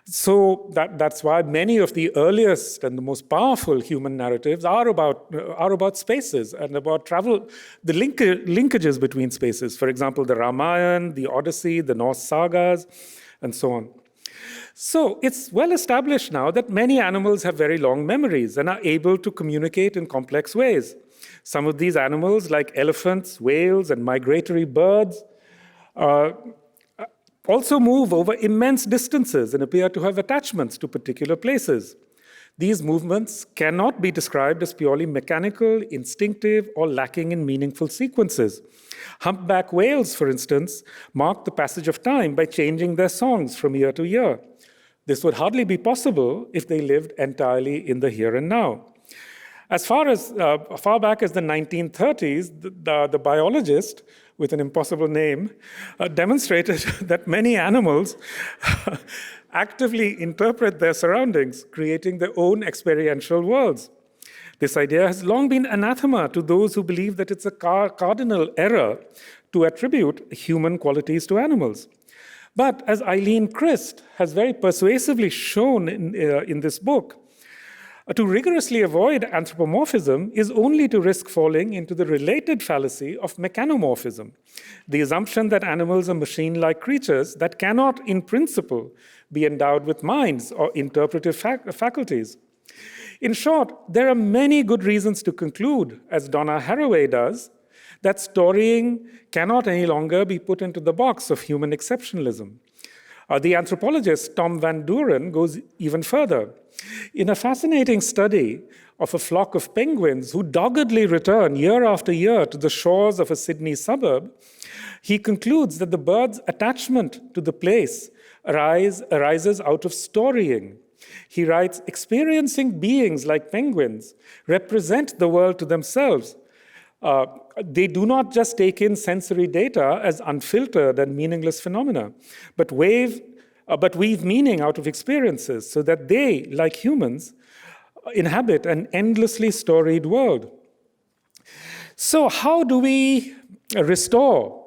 So that's why many of the earliest and the most powerful human narratives are about spaces and about travel, the linkages between spaces. For example, the Ramayana, the Odyssey, the Norse sagas, and so on. So it's well established now that many animals have very long memories and are able to communicate in complex ways. Some of these animals, like elephants, whales, and migratory birds, also move over immense distances and appear to have attachments to particular places. These movements cannot be described as purely mechanical, instinctive, or lacking in meaningful sequences. Humpback whales, for instance, mark the passage of time by changing their songs from year to year. This would hardly be possible if they lived entirely in the here and now. As far back as the 1930s, the biologist, with an impossible name, demonstrated that many animals actively interpret their surroundings, creating their own experiential worlds. This idea has long been anathema to those who believe that it's a cardinal error to attribute human qualities to animals. But as Eileen Christ has very persuasively shown in this book, to rigorously avoid anthropomorphism is only to risk falling into the related fallacy of mechanomorphism, the assumption that animals are machine-like creatures that cannot, in principle, be endowed with minds or interpretive faculties. In short, there are many good reasons to conclude, as Donna Haraway does, that storying cannot any longer be put into the box of human exceptionalism. The anthropologist Tom Van Duren goes even further. In a fascinating study of a flock of penguins who doggedly return year after year to the shores of a Sydney suburb, he concludes that the bird's attachment to the place arises out of storying. He writes, experiencing beings like penguins represent the world to themselves. They do not just take in sensory data as unfiltered and meaningless phenomena, but weave meaning out of experiences so that they, like humans, inhabit an endlessly storied world. So how do we restore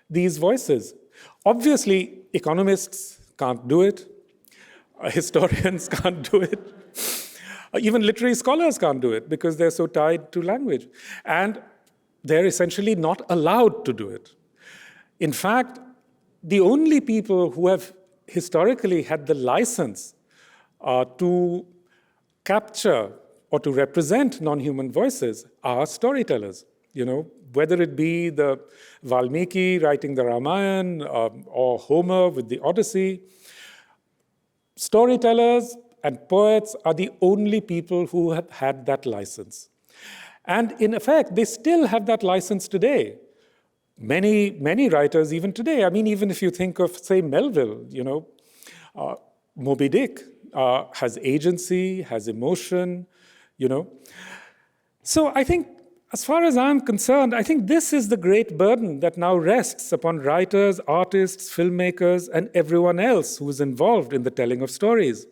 these voices? Obviously, economists can't do it. Historians can't do it. Even literary scholars can't do it because they're so tied to language. And they're essentially not allowed to do it. In fact, the only people who have historically had the license to capture or to represent non-human voices are storytellers. You know, whether it be the Valmiki writing the Ramayana or Homer with the Odyssey, storytellers and poets are the only people who have had that license. And in effect, they still have that license today. Many writers, even today, I mean, even if you think of, say, Melville, you know, Moby Dick has agency, has emotion, you know. So I think, as far as I'm concerned, I think this is the great burden that now rests upon writers, artists, filmmakers, and everyone else who is involved in the telling of stories.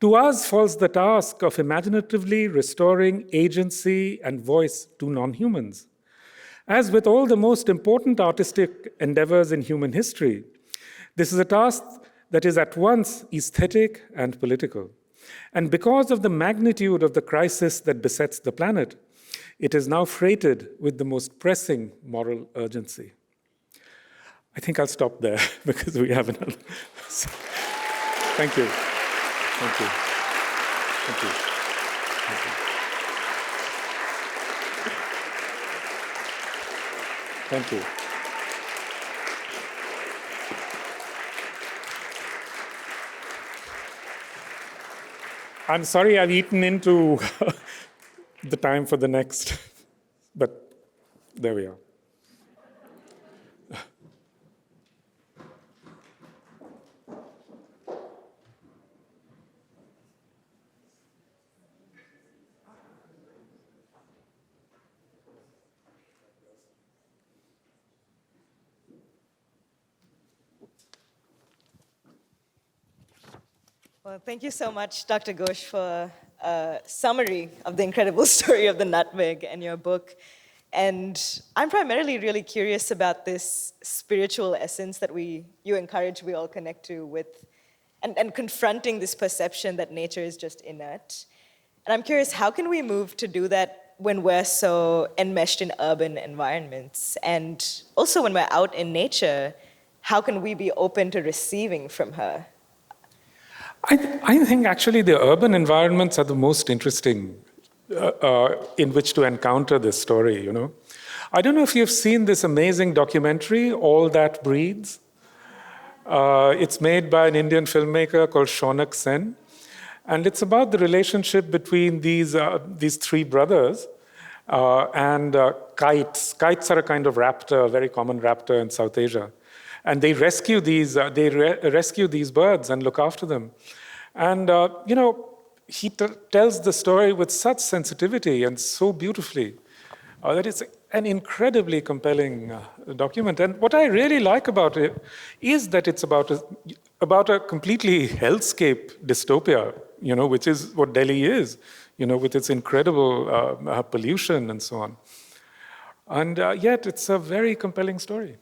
To us falls the task of imaginatively restoring agency and voice to non-humans. As with all the most important artistic endeavors in human history, this is a task that is at once aesthetic and political. And because of the magnitude of the crisis that besets the planet, it is now freighted with the most pressing moral urgency. I think I'll stop there because we have another. Thank you. Thank you. Thank you. Thank you. Thank you. I'm sorry I've eaten into the time for the next, but there we are. Well, thank you so much, Dr. Ghosh, for a summary of the incredible story of the nutmeg and your book. And I'm primarily really curious about this spiritual essence that you encourage we all connect to with, and confronting this perception that nature is just inert. And I'm curious, how can we move to do that when we're so enmeshed in urban environments? And also when we're out in nature, how can we be open to receiving from her? I think actually the urban environments are the most interesting in which to encounter this story, you know. I don't know if you've seen this amazing documentary, All That Breathes. It's made by an Indian filmmaker called Shaunak Sen. And it's about the relationship between these three brothers and kites. Kites are a kind of raptor, a very common raptor in South Asia. And they rescue these birds and look after them. And, you know, he tells the story with such sensitivity and so beautifully that it's an incredibly compelling document. And what I really like about it is that it's about a completely hellscape dystopia, you know, which is what Delhi is, you know, with its incredible pollution and so on. And yet it's a very compelling story.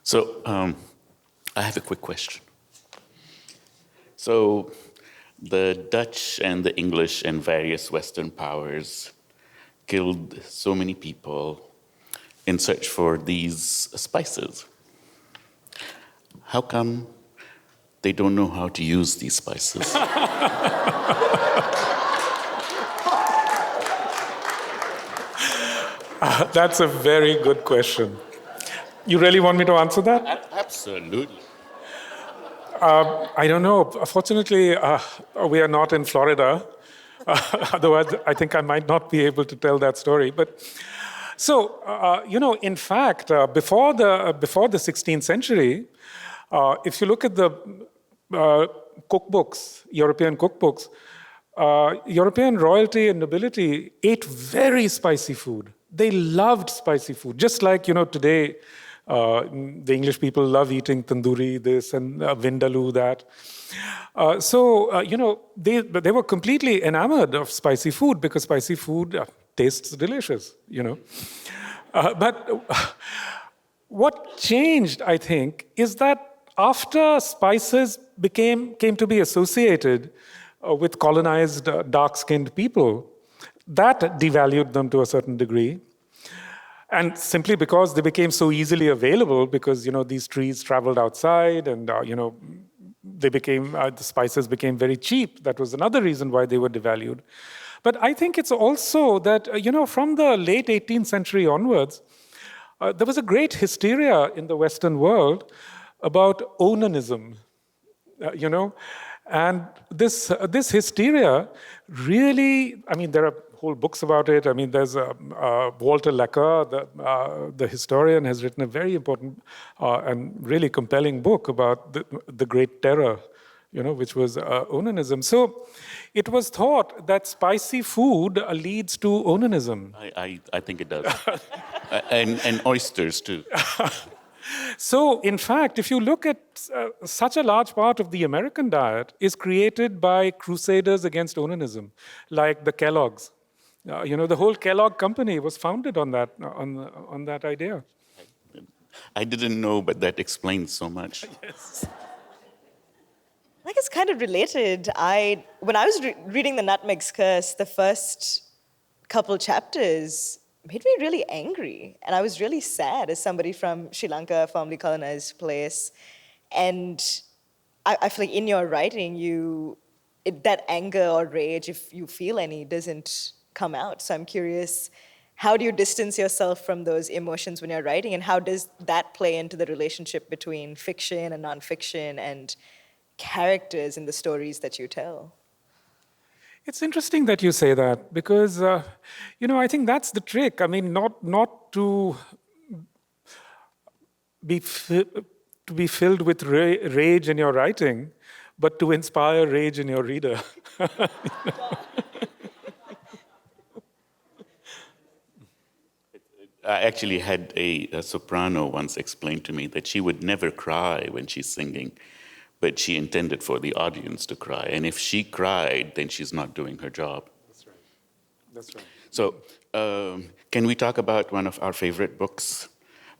So I have a quick question. So the Dutch and the English and various Western powers killed so many people in search for these spices. How come they don't know how to use these spices? That's a very good question. You really want me to answer that? Absolutely. I don't know. Fortunately, we are not in Florida. Otherwise, I think I might not be able to tell that story. But so, you know, in fact, before the 16th century, if you look at the cookbooks, European cookbooks, European royalty and nobility ate very spicy food. They loved spicy food, just like, you know, today, the English people love eating tandoori this and vindaloo that. So, you know, they were completely enamored of spicy food because spicy food tastes delicious, you know. But what changed, I think, is that after spices came to be associated with colonized dark-skinned people, that devalued them to a certain degree. And simply because they became so easily available, because, you know, these trees traveled outside and, you know, the spices became very cheap. That was another reason why they were devalued. But I think it's also that, you know, from the late 18th century onwards, there was a great hysteria in the Western world about onanism, you know. And this hysteria really, I mean, there are whole books about it. I mean, there's Walter Lecker, the historian, has written a very important and really compelling book about the Great Terror, you know, which was onanism. So it was thought that spicy food leads to onanism. I think it does. And oysters, too. So, in fact, if you look at such a large part of the American diet is created by crusaders against onanism, like the Kellogg's. You know, the whole Kellogg company was founded on that idea. I didn't know, but that explains so much. Yes. I think it's kind of related. When I was reading The Nutmeg's Curse, the first couple chapters made me really angry. And I was really sad as somebody from Sri Lanka, a formerly colonized place. And I feel like in your writing, that anger or rage, if you feel any, doesn't come out. So I'm curious, how do you distance yourself from those emotions when you're writing? And how does that play into the relationship between fiction and nonfiction and characters in the stories that you tell? It's interesting that you say that because, you know, I think that's the trick. I mean, not to be filled with rage in your writing, but to inspire rage in your reader. I actually had a soprano once explain to me that she would never cry when she's singing, but she intended for the audience to cry. And if she cried, then she's not doing her job. That's right. That's right. So can we talk about one of our favorite books,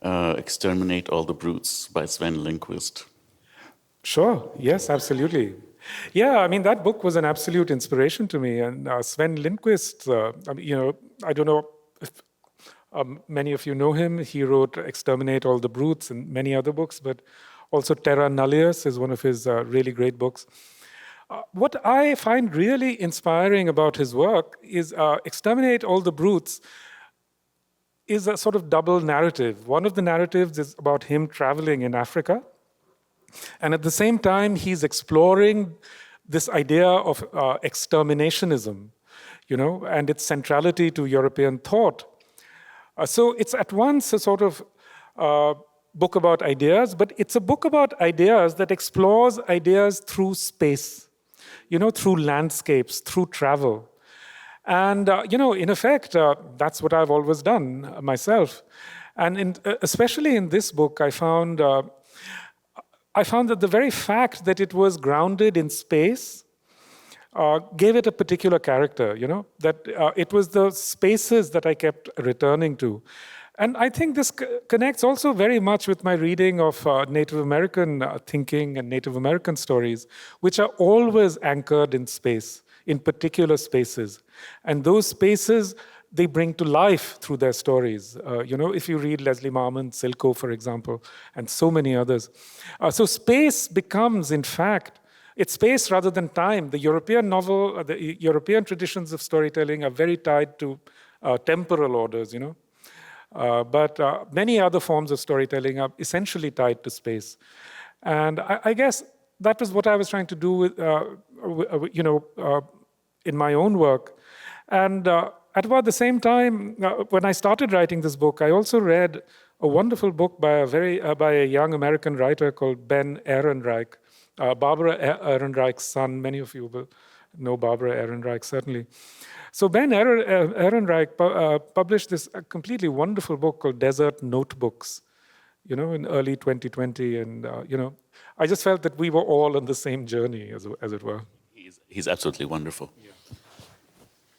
Exterminate All the Brutes by Sven Lindqvist? Sure, yes, absolutely. Yeah, I mean, that book was an absolute inspiration to me. And Sven Lindqvist, I don't know if many of you know him. He wrote Exterminate All the Brutes and many other books, but also Terra Nullius is one of his really great books. What I find really inspiring about his work is Exterminate All the Brutes is a sort of double narrative. One of the narratives is about him traveling in Africa. And at the same time, he's exploring this idea of exterminationism, and its centrality to European thought. So it's at once a sort of book about ideas, but it's a book about ideas that explores ideas through space, through landscapes, through travel. And, in effect, that's what I've always done myself. And especially in this book, I found that the very fact that it was grounded in space gave it a particular character, that it was the spaces that I kept returning to. And I think this connects also very much with my reading of Native American thinking and Native American stories, which are always anchored in space, in particular spaces. And those spaces, they bring to life through their stories. If you read Leslie Marmon, Silko, for example, and so many others. So space becomes, in fact, it's space rather than time. The European novel, the European traditions of storytelling are very tied to temporal orders, but many other forms of storytelling are essentially tied to space. And I guess that was what I was trying to do with, in my own work. And at about the same time, when I started writing this book, I also read a wonderful book by a young American writer called Ben Ehrenreich, Barbara Ehrenreich's son. Many of you will know Barbara Ehrenreich, certainly. So Ben Ehrenreich published this completely wonderful book called Desert Notebooks, in early 2020. And, I just felt that we were all on the same journey, as it were. He's absolutely wonderful. Yeah.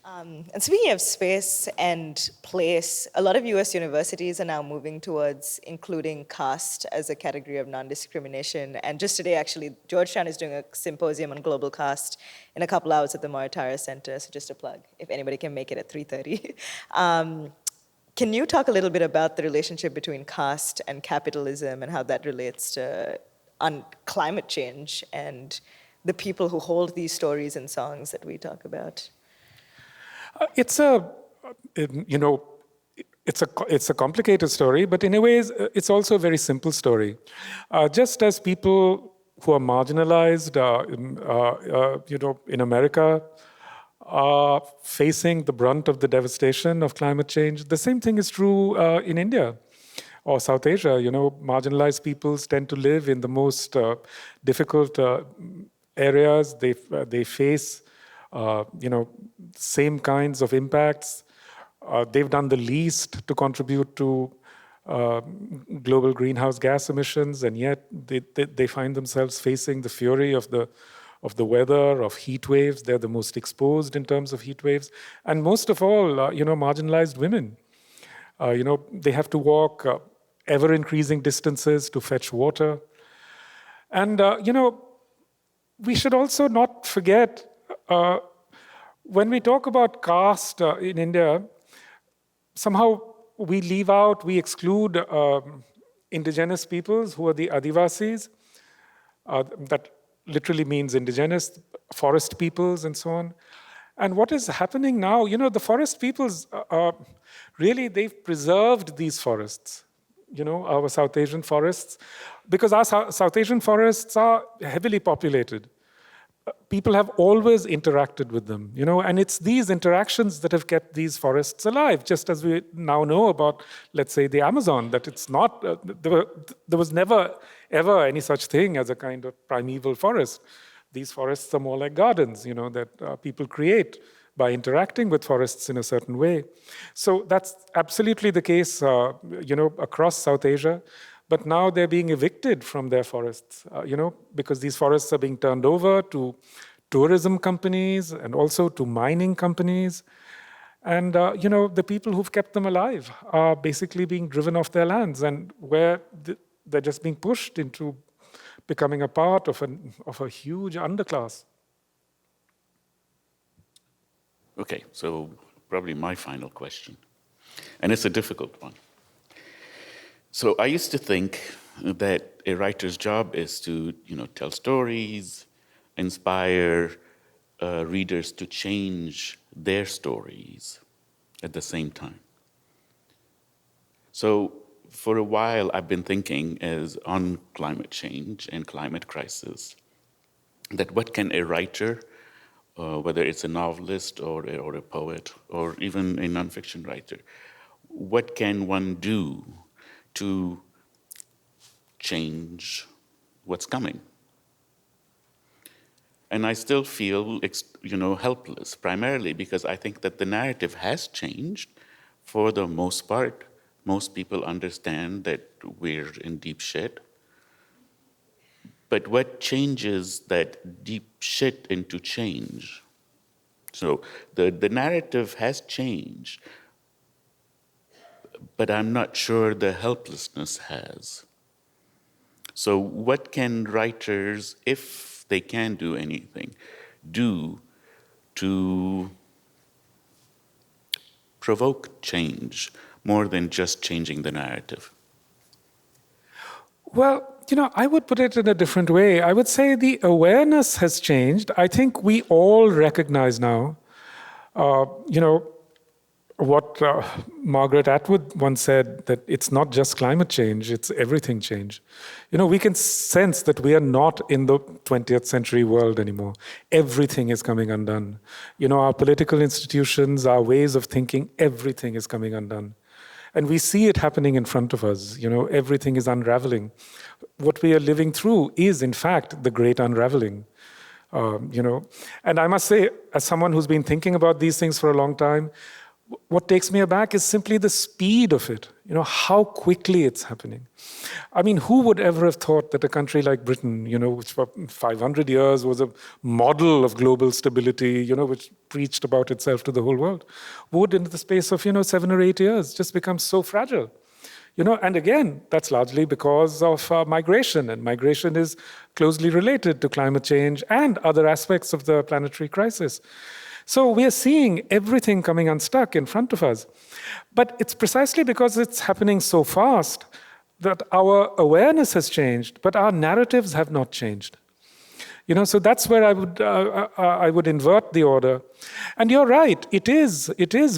And speaking of space and place, a lot of US universities are now moving towards including caste as a category of non-discrimination. And just today, actually, Georgetown is doing a symposium on global caste in a couple hours at the Moritara Center. So just a plug, if anybody can make it at 3:30. Can you talk a little bit about the relationship between caste and capitalism and how that relates to on climate change and the people who hold these stories and songs that we talk about? It's a complicated story, but in a way, it's also a very simple story. Just as people who are marginalized, in America, are facing the brunt of the devastation of climate change, the same thing is true in India or South Asia. Marginalized peoples tend to live in the most difficult areas. They face same kinds of impacts. They've done the least to contribute to global greenhouse gas emissions, and yet they find themselves facing the fury of the weather, of heat waves. They're the most exposed in terms of heat waves. And most of all, marginalized women. They have to walk ever-increasing distances to fetch water. And, we should also not forget when we talk about caste in India, somehow we exclude indigenous peoples who are the Adivasis. That literally means indigenous, forest peoples and so on. And what is happening now, the forest peoples, really, they've preserved these forests, our South Asian forests, because our South Asian forests are heavily populated. People have always interacted with them, and it's these interactions that have kept these forests alive, just as we now know about, let's say, the Amazon, that it's not, there was never, ever any such thing as a kind of primeval forest. These forests are more like gardens, that people create by interacting with forests in a certain way. So that's absolutely the case, across South Asia. but now they're being evicted from their forests, because these forests are being turned over to tourism companies and also to mining companies. And, the people who've kept them alive are basically being driven off their lands, and where they're just being pushed into becoming a part of a huge underclass. Okay, so probably my final question, and it's a difficult one. So I used to think that a writer's job is to, tell stories, inspire readers to change their stories at the same time. So for a while, I've been thinking on climate change and climate crisis, that what can a writer, whether it's a novelist or a poet or even a nonfiction writer, what can one do to change what's coming? And I still feel, helpless, primarily because I think that the narrative has changed for the most part. Most people understand that we're in deep shit. But what changes that deep shit into change? So the narrative has changed, but I'm not sure the helplessness has. So what can writers, if they can do anything, do to provoke change more than just changing the narrative? Well, I would put it in a different way. I would say the awareness has changed. I think we all recognize now, what Margaret Atwood once said, that it's not just climate change, it's everything change. We can sense that we are not in the 20th century world anymore. Everything is coming undone. Our political institutions, our ways of thinking, everything is coming undone. And we see it happening in front of us. Everything is unraveling. What we are living through is, in fact, the great unraveling. And I must say, as someone who's been thinking about these things for a long time, what takes me aback is simply the speed of it, how quickly it's happening. I mean, who would ever have thought that a country like Britain, which for 500 years was a model of global stability, which preached about itself to the whole world, would in the space of, 7 or 8 years just become so fragile? And again, that's largely because of migration, and migration is closely related to climate change and other aspects of the planetary crisis. So we are seeing everything coming unstuck in front of us. But it's precisely because it's happening so fast that our awareness has changed, but our narratives have not changed. So that's where I would invert the order. And you're right, it is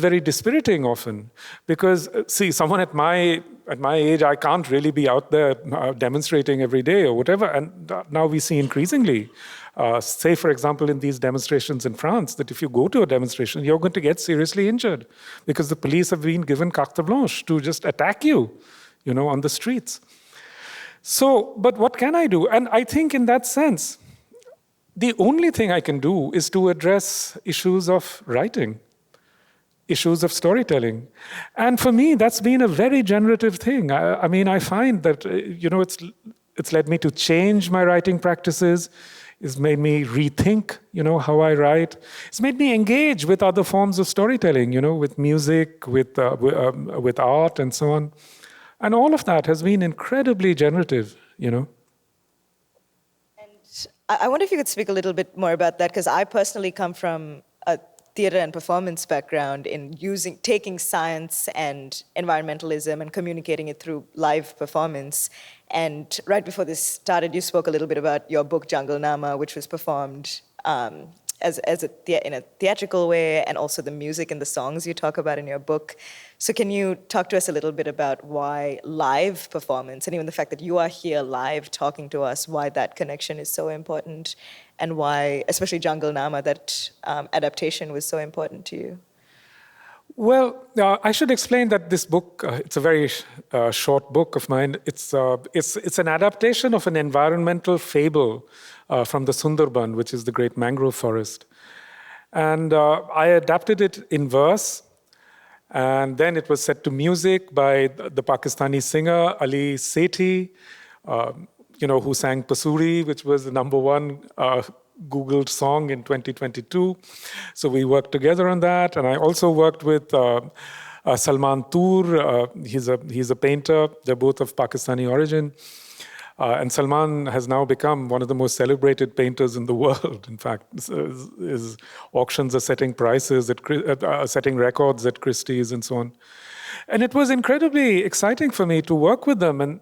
very dispiriting often, because see, someone at my age, I can't really be out there demonstrating every day or whatever. And now we see increasingly, say for example in these demonstrations in France, that if you go to a demonstration, you're going to get seriously injured because the police have been given carte blanche to just attack you, on the streets. So, but what can I do? And I think in that sense, the only thing I can do is to address issues of writing, issues of storytelling. And for me, that's been a very generative thing. I mean, I find that, it's led me to change my writing practices. It's made me rethink, how I write. It's made me engage with other forms of storytelling, with music, with art, and so on. And all of that has been incredibly generative, I wonder if you could speak a little bit more about that, because I personally come from a theater and performance background in taking science and environmentalism and communicating it through live performance. And right before this started, you spoke a little bit about your book, Jungle Nama, which was performed in a theatrical way, and also the music and the songs you talk about in your book. So can you talk to us a little bit about why live performance, and even the fact that you are here live talking to us, why that connection is so important, and why, especially Jungle Nama, that adaptation was so important to you? Well, I should explain that this book, it's a very short book of mine. It's an adaptation of an environmental fable from the Sundarban, which is the great mangrove forest. And I adapted it in verse. And then it was set to music by the Pakistani singer Ali Sethi, who sang Pasuri, which was the #1 Googled song in 2022. So we worked together on that. And I also worked with Salman Toor. He's a painter. They're both of Pakistani origin. And Salman has now become one of the most celebrated painters in the world. In fact, his auctions are setting prices, setting records at Christie's and so on. And it was incredibly exciting for me to work with them. And,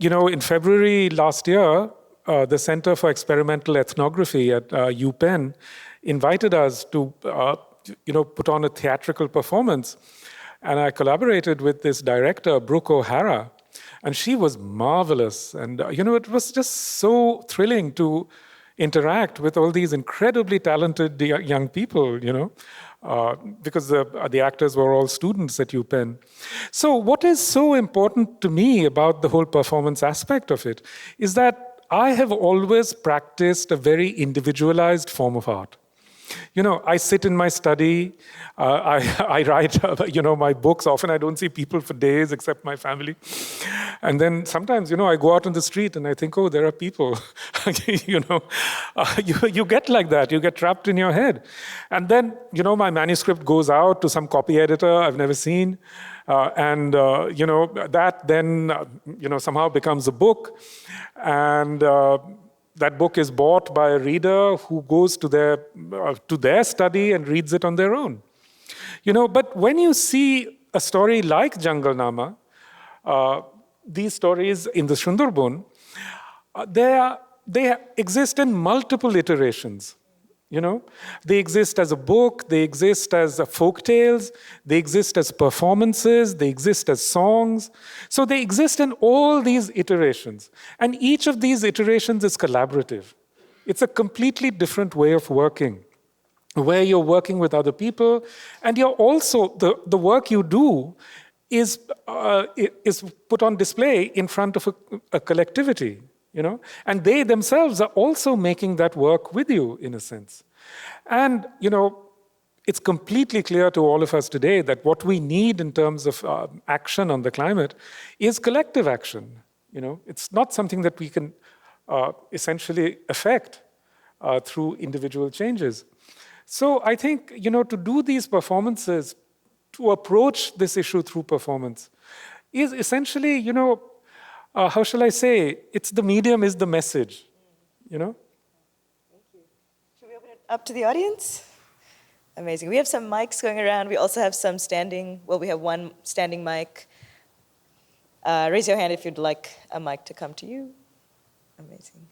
in February last year, the Center for Experimental Ethnography at UPenn invited us to, put on a theatrical performance. And I collaborated with this director, Brooke O'Hara. And she was marvelous. And, it was just so thrilling to interact with all these incredibly talented young people, because the actors were all students at UPenn. So what is so important to me about the whole performance aspect of it is that I have always practiced a very individualized form of art. I sit in my study, I write, my books. Often I don't see people for days except my family. And then sometimes, I go out on the street and I think, oh, there are people. You get like that. You get trapped in your head. And then, my manuscript goes out to some copy editor I've never seen. That then, somehow becomes a book. And that book is bought by a reader who goes to their study and reads it on their own. But when you see a story like Jungle Nama, these stories in the Sundarban, they exist in multiple iterations. They exist as a book, they exist as folk tales, they exist as performances, they exist as songs. So they exist in all these iterations. And each of these iterations is collaborative. It's a completely different way of working, where you're working with other people, and you're also, the work you do is put on display in front of a collectivity. And they themselves are also making that work with you, in a sense. And, it's completely clear to all of us today that what we need in terms of action on the climate is collective action. It's not something that we can essentially affect through individual changes. So I think, to do these performances, to approach this issue through performance, is essentially, how shall I say? It's the medium is the message, Thank you. Should we open it up to the audience? Amazing. We have some mics going around. We also have some standing, we have one standing mic. Raise your hand if you'd like a mic to come to you. Amazing.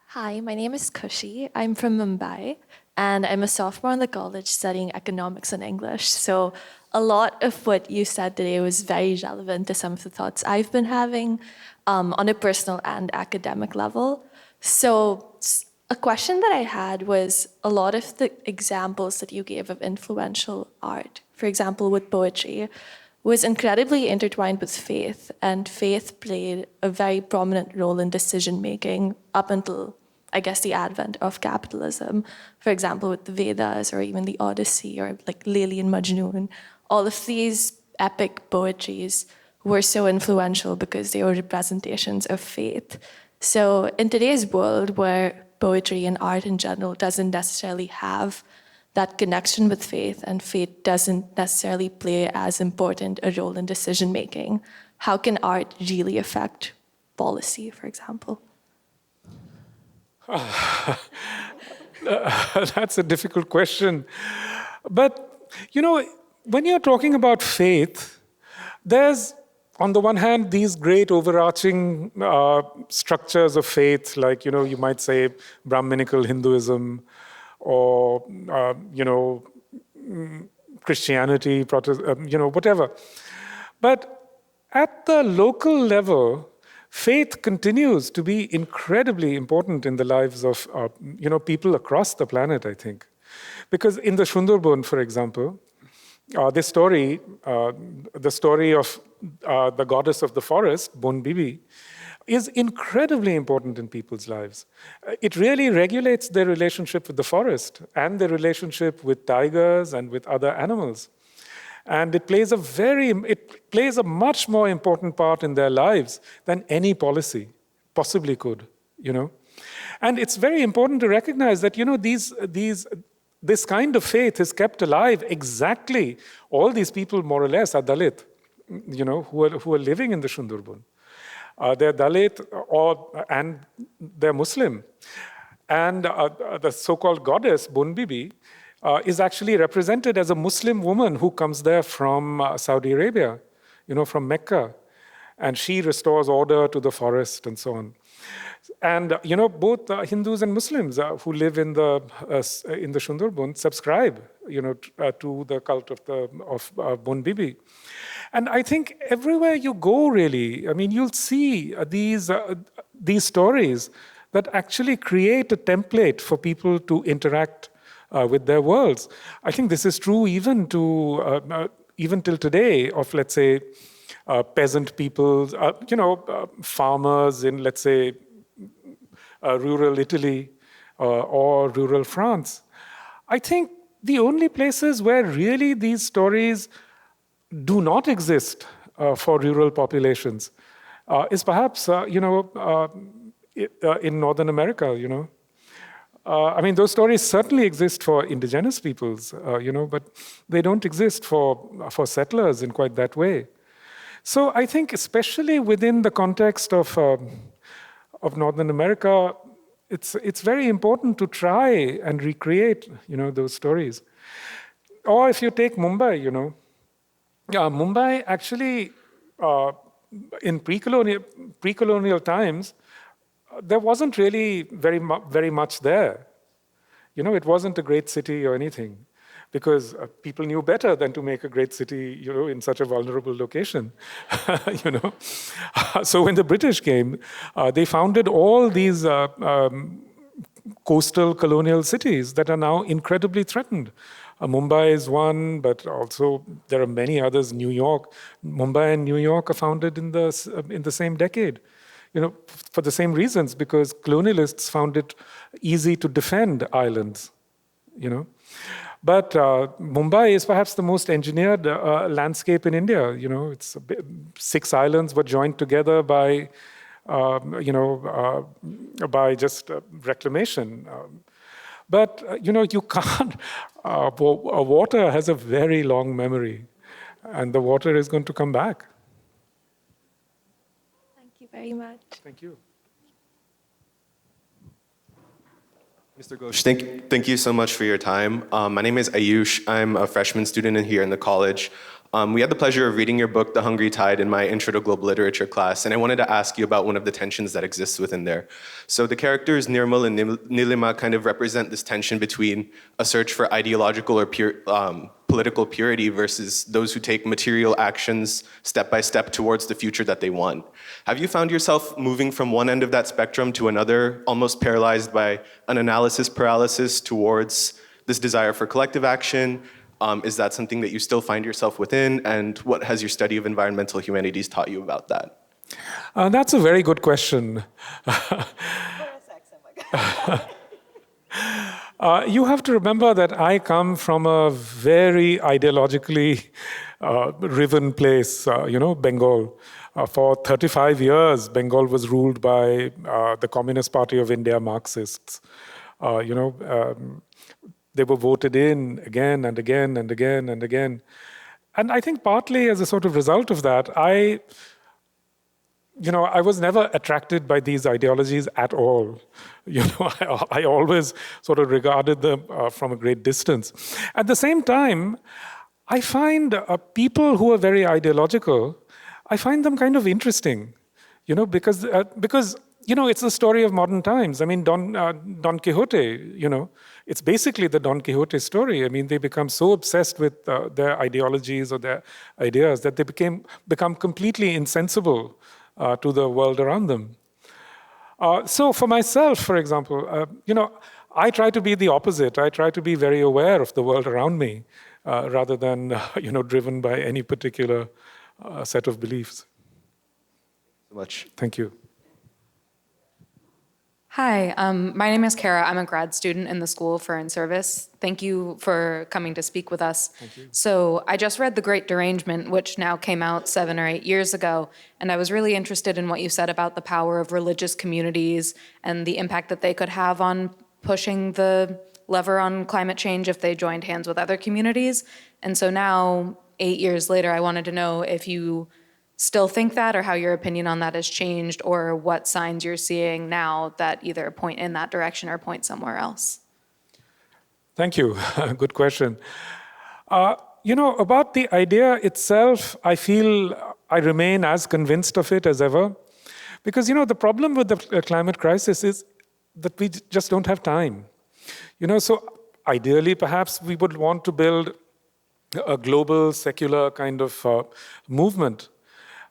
Hi, my name is Kushi. I'm from Mumbai. And I'm a sophomore in the college studying economics and English. So a lot of what you said today was very relevant to some of the thoughts I've been having on a personal and academic level. So a question that I had was a lot of the examples that you gave of influential art, for example, with poetry, was incredibly intertwined with faith. And faith played a very prominent role in decision-making up until, I guess, the advent of capitalism. For example, with the Vedas or even the Odyssey or like Layli and Majnun, all of these epic poetries were so influential because they were representations of faith. So in today's world where poetry and art in general doesn't necessarily have that connection with faith and faith doesn't necessarily play as important a role in decision making, how can art really affect policy, for example? That's a difficult question. But, when you're talking about faith, there's, on the one hand, these great overarching structures of faith, like, you might say Brahminical Hinduism or, Christianity, whatever. But at the local level, faith continues to be incredibly important in the lives of people across the planet, I think. Because in the Sundarban, for example, the story of the goddess of the forest, Bon Bibi, is incredibly important in people's lives. It really regulates their relationship with the forest and their relationship with tigers and with other animals. And it plays a much more important part in their lives than any policy possibly could, you know. And it's very important to recognize that, you know, this kind of faith is kept alive exactly. All these people, more or less, are Dalit, you know, who are living in the Sundarban. They're Dalit and they're Muslim. And the so-called goddess, Bun Bibi, is actually represented as a Muslim woman who comes there from Saudi Arabia, you know, from Mecca. And she restores order to the forest and so on. And, you know, both Hindus and Muslims who live in the Sundarban subscribe, you know, to the cult of Bun Bibi. And I think everywhere you go, really, I mean, you'll see these stories that actually create a template for people to interact with their worlds. I think this is true even till today of, let's say, peasant peoples, you know, farmers in, let's say, rural Italy or rural France. I think the only places where really these stories do not exist for rural populations is perhaps, you know, in Northern America, you know. I mean, those stories certainly exist for indigenous peoples, you know, but they don't exist for settlers in quite that way. So I think especially within the context of Northern America, it's very important to try and recreate, you know, those stories. Or if you take Mumbai, you know, Mumbai actually, in pre-colonial times, there wasn't really very much there. You know, it wasn't a great city or anything, because people knew better than to make a great city, you know, in such a vulnerable location, you know. So when the British came, they founded all these coastal colonial cities that are now incredibly threatened. Mumbai is one, but also there are many others. New York, Mumbai and New York are founded in the same decade, you know, for the same reasons, because colonialists found it easy to defend islands, you know. But Mumbai is perhaps the most engineered landscape in India. You know, 6 islands were joined together by, you know, by just reclamation. But you know, you can't. Water has a very long memory, and the water is going to come back. Thank you very much. Thank you. Mr. Ghosh, thank you so much for your time. My name is Ayush. I'm a freshman student here in the college. We had the pleasure of reading your book, The Hungry Tide, in my Intro to Global Literature class, and I wanted to ask you about one of the tensions that exists within there. So the characters Nirmal and Nilima kind of represent this tension between a search for ideological or political purity versus those who take material actions step by step towards the future that they want. Have you found yourself moving from one end of that spectrum to another, almost paralyzed by an analysis paralysis towards this desire for collective action? Is that something that you still find yourself within? And what has your study of environmental humanities taught you about that? That's a very good question. You have to remember that I come from a very ideologically riven place, you know, Bengal. For 35 years, Bengal was ruled by the Communist Party of India Marxists. You know, they were voted in again and again and again and again. And I think partly as a sort of result of that, I was never attracted by these ideologies at all. You know, I always sort of regarded them from a great distance. At the same time, I find people who are very ideological, I find them kind of interesting, you know, because you know, it's the story of modern times. I mean, Don Quixote, you know, it's basically the Don Quixote story. I mean, they become so obsessed with their ideologies or their ideas that they become completely insensible to the world around them. So for myself, for example, you know, I try to be the opposite. I try to be very aware of the world around me rather than, you know, driven by any particular set of beliefs. So much. Thank you. Hi, my name is Kara. I'm a grad student in the School of Foreign Service. Thank you for coming to speak with us. Thank you. So I just read The Great Derangement, which now came out 7 or 8 years ago, and I was really interested in what you said about the power of religious communities and the impact that they could have on pushing the lever on climate change if they joined hands with other communities. And so now, 8 years later, I wanted to know if you still think that, or how your opinion on that has changed, or what signs you're seeing now that either point in that direction or point somewhere else. Thank you. Good question. About the idea itself, I feel I remain as convinced of it as ever. Because, the problem with the climate crisis is that we just don't have time. So ideally, perhaps we would want to build a global, secular kind of movement.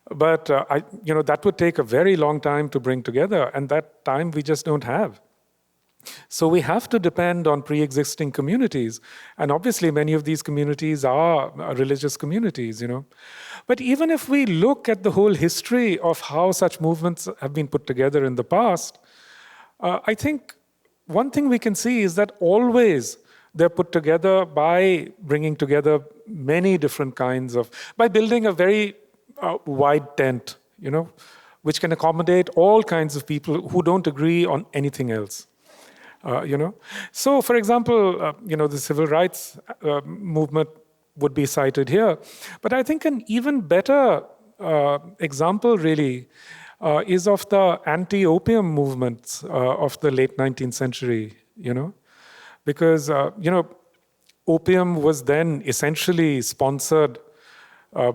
But that would take a very long time to bring together, and that time we just don't have. So we have to depend on pre-existing communities, and obviously many of these communities are religious communities. But even if we look at the whole history of how such movements have been put together in the past, I think one thing we can see is that always they're put together by bringing together many different kinds of, by building a very wide tent, which can accommodate all kinds of people who don't agree on anything else. So, for example, the civil rights movement would be cited here. But I think an even better example, really, is of the anti-opium movements of the late 19th century, Because, opium was then essentially sponsored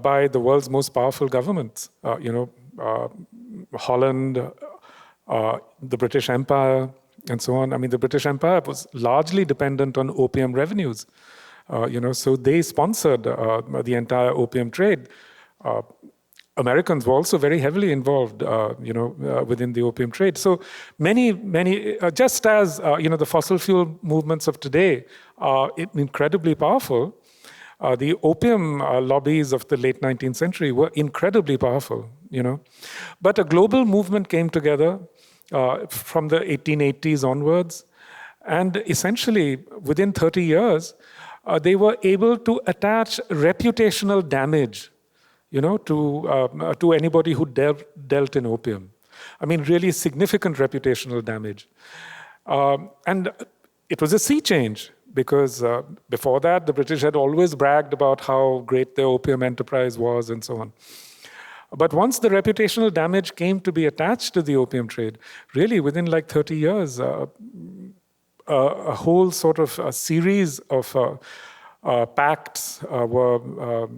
by the world's most powerful governments, Holland, the British Empire, and so on. I mean, the British Empire was largely dependent on opium revenues, so they sponsored the entire opium trade. Americans were also very heavily involved, within the opium trade. So many, just as, the fossil fuel movements of today are incredibly powerful, the opium lobbies of the late 19th century were incredibly powerful, But a global movement came together from the 1880s onwards, and essentially within 30 years, they were able to attach reputational damage, to anybody who dealt in opium. I mean, really significant reputational damage. And it was a sea change, because before that, the British had always bragged about how great their opium enterprise was and so on. But once the reputational damage came to be attached to the opium trade, really within like 30 years, a whole sort of a series of pacts were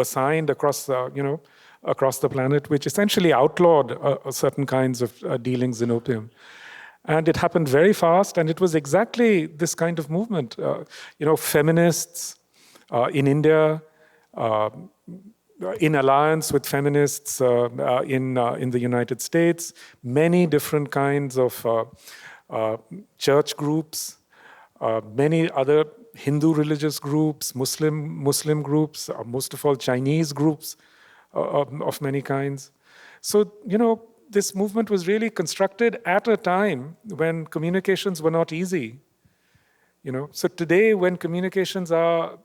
signed across, across the planet, which essentially outlawed certain kinds of dealings in opium. And it happened very fast, and it was exactly this kind of movement. Feminists in India, in alliance with feminists in the United States, many different kinds of church groups, many other Hindu religious groups, Muslim groups, most of all Chinese groups of many kinds. So, this movement was really constructed at a time when communications were not easy. So today, when communications are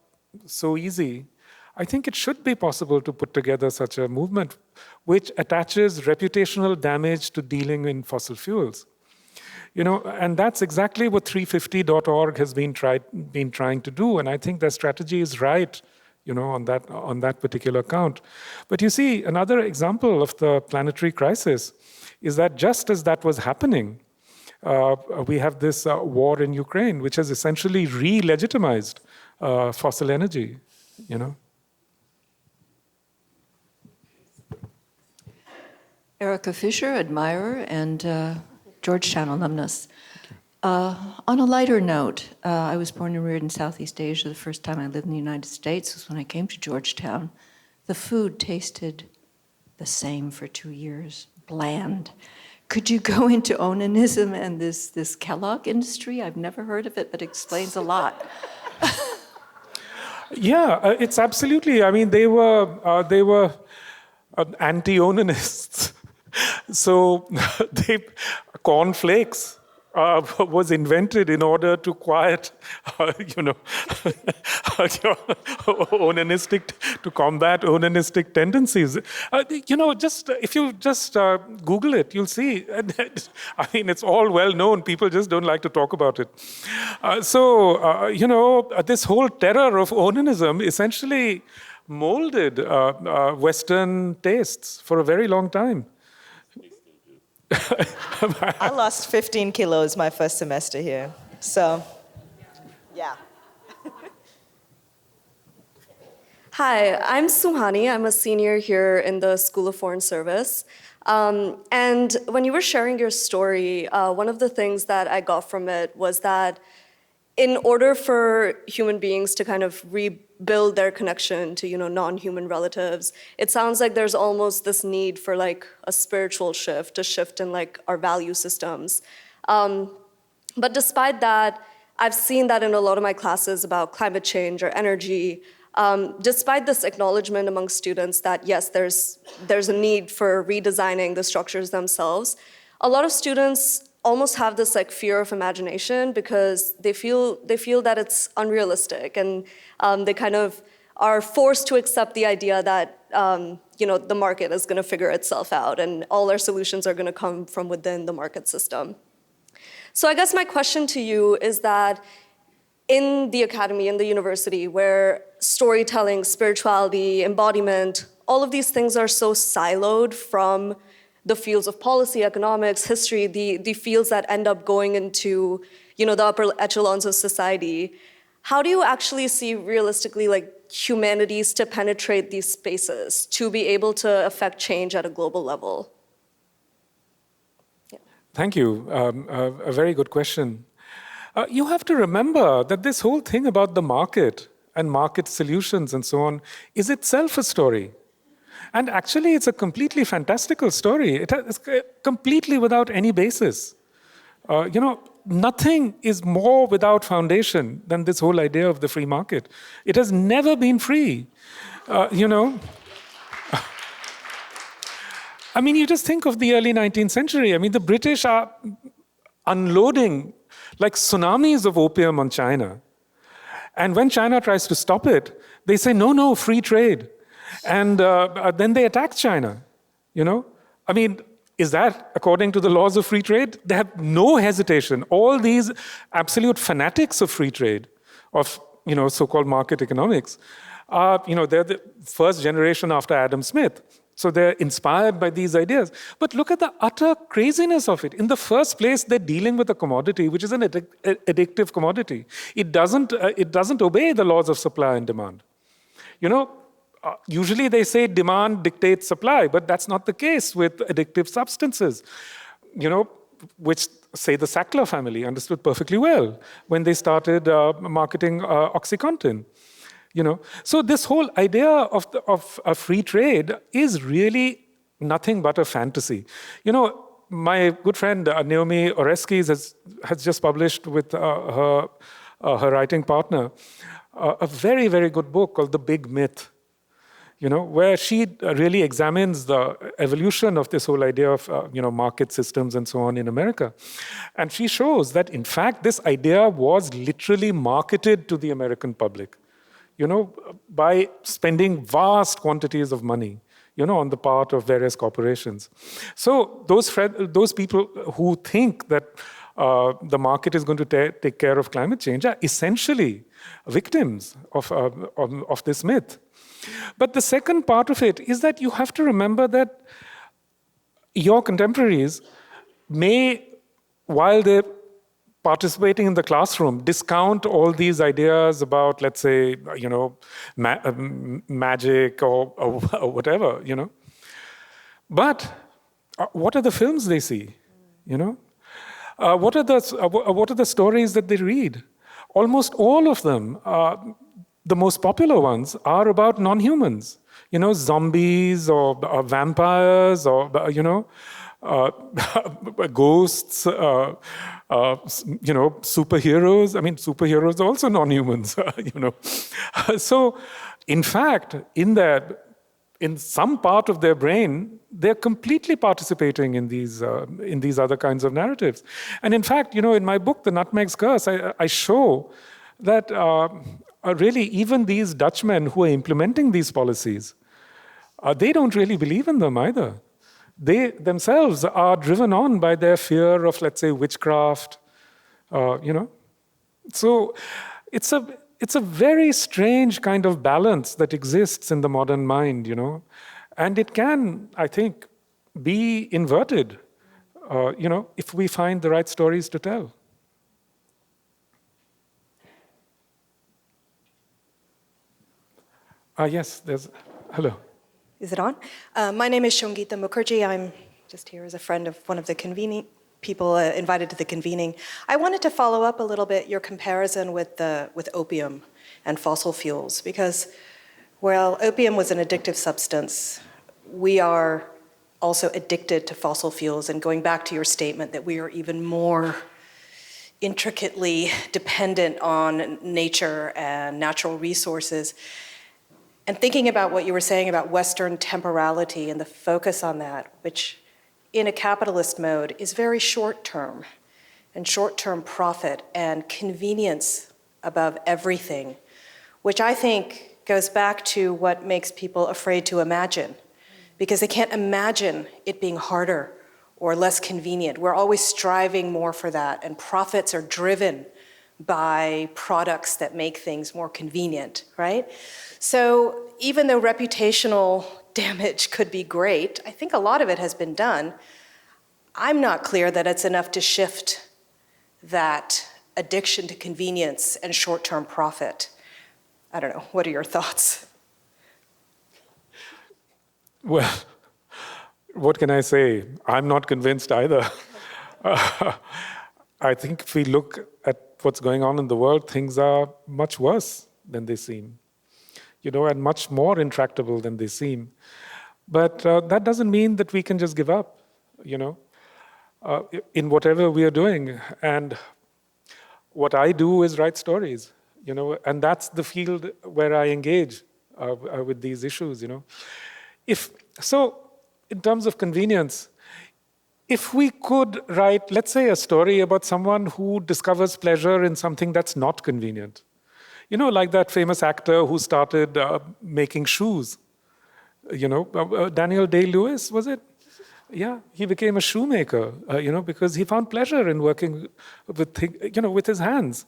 so easy, I think it should be possible to put together such a movement which attaches reputational damage to dealing in fossil fuels. And that's exactly what 350.org has been trying to do, and I think their strategy is right, on that particular count. But you see, another example of the planetary crisis is that just as that was happening, we have this war in Ukraine, which has essentially re-legitimized fossil energy, Erica Fisher, admirer, and Georgetown alumnus. On a lighter note, I was born and reared in Southeast Asia. The first time I lived in the United States was when I came to Georgetown. The food tasted the same for 2 years, bland. Could you go into onanism and this Kellogg industry? I've never heard of it, but it explains a lot. Yeah, it's absolutely. I mean, they were anti-onanists. So they cornflakes was invented in order to quiet, to combat onanistic tendencies. If you just Google it, you'll see. I mean, it's all well known. People just don't like to talk about it. This whole terror of onanism essentially molded Western tastes for a very long time. I lost 15 kilos my first semester here. So, yeah. Hi, I'm Suhani. I'm a senior here in the School of Foreign Service. And when you were sharing your story, one of the things that I got from it was that in order for human beings to kind of rebuild their connection to, non-human relatives, it sounds like there's almost this need for like a spiritual shift, a shift in like our value systems. But despite that, I've seen that in a lot of my classes about climate change or energy, despite this acknowledgement among students that yes, there's a need for redesigning the structures themselves, a lot of students almost have this like fear of imagination because they feel that it's unrealistic, and they kind of are forced to accept the idea that the market is going to figure itself out and all our solutions are going to come from within the market system. So I guess my question to you is that in the academy, in the university, where storytelling, spirituality, embodiment, all of these things are so siloed from the fields of policy, economics, history, the fields that end up going into, the upper echelons of society. How do you actually see realistically like humanities to penetrate these spaces to be able to affect change at a global level? Yeah. Thank you. A very good question. You have to remember that this whole thing about the market and market solutions and so on is itself a story. And actually, it's a completely fantastical story. It's completely without any basis. Nothing is more without foundation than this whole idea of the free market. It has never been free. I mean, you just think of the early 19th century. I mean, the British are unloading like tsunamis of opium on China. And when China tries to stop it, they say, no, free trade. And then they attack China, I mean, is that according to the laws of free trade? They have no hesitation. All these absolute fanatics of free trade, of, so-called market economics, they're the first generation after Adam Smith. So they're inspired by these ideas. But look at the utter craziness of it. In the first place, they're dealing with a commodity, which is an addictive commodity. It doesn't obey the laws of supply and demand. Usually they say demand dictates supply, but that's not the case with addictive substances, which, say, the Sackler family understood perfectly well when they started marketing OxyContin. So this whole idea of a free trade is really nothing but a fantasy. My good friend Naomi Oreskes has just published with her writing partner a very, very good book called The Big Myth, where she really examines the evolution of this whole idea of, market systems and so on in America. And she shows that, in fact, this idea was literally marketed to the American public, by spending vast quantities of money, on the part of various corporations. So those people who think that the market is going to take care of climate change are essentially victims of this myth. But the second part of it is that you have to remember that your contemporaries may, while they're participating in the classroom, discount all these ideas about, let's say, magic or whatever, But what are the films they see, What are the stories that they read? Almost all of them, the most popular ones, are about non-humans, zombies or vampires or, ghosts, superheroes. I mean, superheroes are also non-humans, So, in fact, in that, in some part of their brain, they're completely participating in these other kinds of narratives. And in fact, in my book, The Nutmeg's Curse, I show that really even these Dutchmen who are implementing these policies, they don't really believe in them either. They themselves are driven on by their fear of, let's say, witchcraft, So it's a very strange kind of balance that exists in the modern mind, And it can, I think, be inverted, if we find the right stories to tell. Yes, hello. Is it on? My name is Shongita Mukherjee. I'm just here as a friend of one of the convening people invited to the convening. I wanted to follow up a little bit your comparison with opium and fossil fuels, because while opium was an addictive substance, we are also addicted to fossil fuels. And going back to your statement that we are even more intricately dependent on nature and natural resources, and thinking about what you were saying about Western temporality and the focus on that, which in a capitalist mode is very short-term, and short-term profit and convenience above everything, which I think goes back to what makes people afraid to imagine, because they can't imagine it being harder or less convenient. We're always striving more for that, and profits are driven by products that make things more convenient, right? So even though reputational damage could be great, I think a lot of it has been done. I'm not clear that it's enough to shift that addiction to convenience and short-term profit. I don't know, what are your thoughts? Well, what can I say? I'm not convinced either. I think if we look at what's going on in the world, things are much worse than they seem, and much more intractable than they seem. But that doesn't mean that we can just give up, in whatever we are doing. And what I do is write stories, and that's the field where I engage with these issues, So in terms of convenience, if we could write, let's say, a story about someone who discovers pleasure in something that's not convenient, like that famous actor who started making shoes, Daniel Day-Lewis, was it? Yeah, he became a shoemaker, because he found pleasure in working with his hands.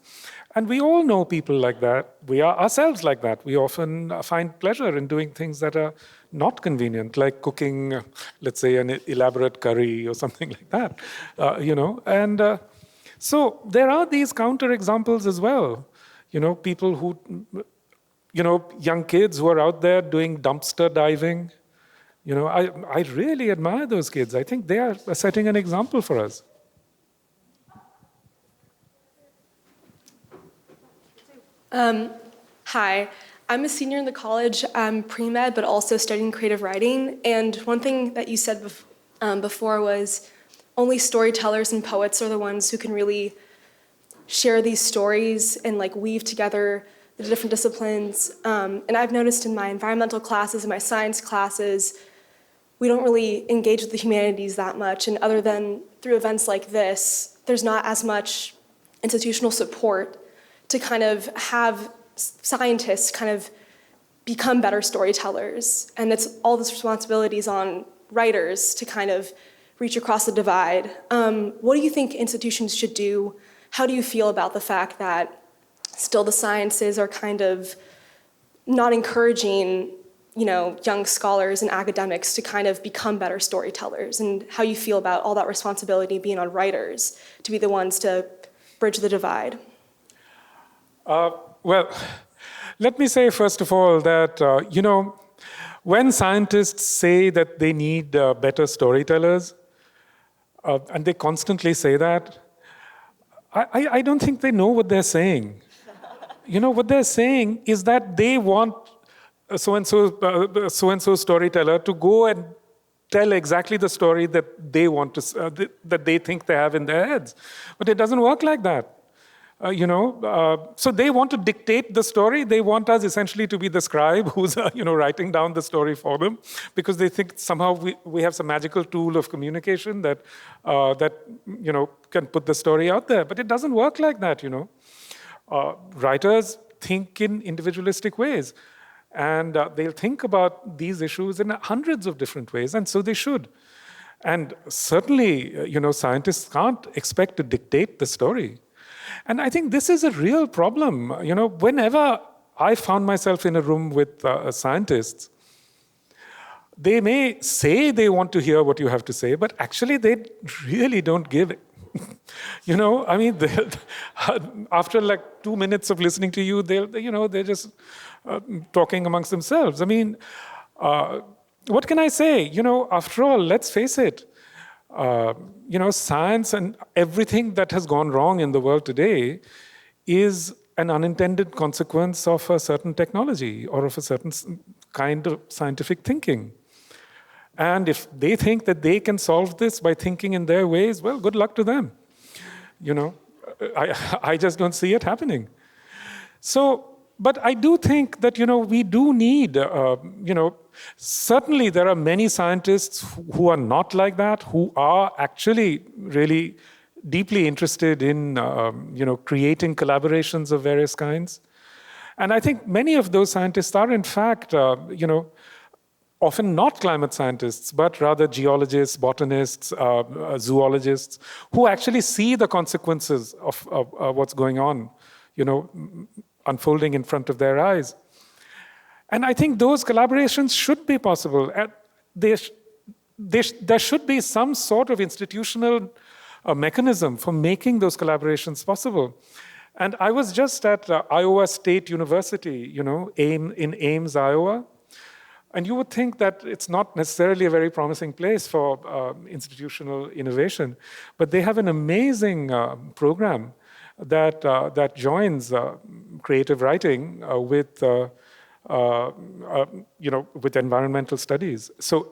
And we all know people like that. We are ourselves like that. We often find pleasure in doing things that are not convenient, like cooking, let's say, an elaborate curry or something like that, And so there are these counter-examples as well. People who, young kids who are out there doing dumpster diving. I really admire those kids. I think they are setting an example for us. Hi, I'm a senior in the college. I'm pre-med, but also studying creative writing. And one thing that you said before was only storytellers and poets are the ones who can really share these stories and weave together the different disciplines. And I've noticed in my environmental classes and my science classes, we don't really engage with the humanities that much. And other than through events like this, there's not as much institutional support to kind of have scientists kind of become better storytellers. And it's all this responsibilities on writers to kind of reach across the divide. What do you think institutions should do? How do you feel about the fact that still the sciences are kind of not encouraging, young scholars and academics to kind of become better storytellers, and how you feel about all that responsibility being on writers to be the ones to bridge the divide? Well, let me say, first of all, that, when scientists say that they need better storytellers, and they constantly say that, I don't think they know what they're saying. What they're saying is that they want so-and-so storyteller to go and tell exactly the story that they want to, that they think they have in their heads. But it doesn't work like that. So they want to dictate the story. They want us essentially to be the scribe who's, writing down the story for them, because they think somehow we have some magical tool of communication that can put the story out there. But it doesn't work like that, Writers think in individualistic ways, and they'll think about these issues in hundreds of different ways, and so they should. And certainly, scientists can't expect to dictate the story. And I think this is a real problem. Whenever I found myself in a room with scientists, they may say they want to hear what you have to say, but actually they really don't give it. After like 2 minutes of listening to you, they're just talking amongst themselves. What can I say? After all, let's face it. Science and everything that has gone wrong in the world today is an unintended consequence of a certain technology or of a certain kind of scientific thinking. And if they think that they can solve this by thinking in their ways, well, good luck to them. I just don't see it happening. But I do think that, we do need, certainly there are many scientists who are not like that, who are actually really deeply interested in, creating collaborations of various kinds. And I think many of those scientists are, in fact, often not climate scientists, but rather geologists, botanists, zoologists, who actually see the consequences of what's going on, unfolding in front of their eyes. And I think those collaborations should be possible. There should be some sort of institutional mechanism for making those collaborations possible. And I was just at Iowa State University, in Ames, Iowa. And you would think that it's not necessarily a very promising place for institutional innovation, but they have an amazing program that joins creative writing with environmental studies. So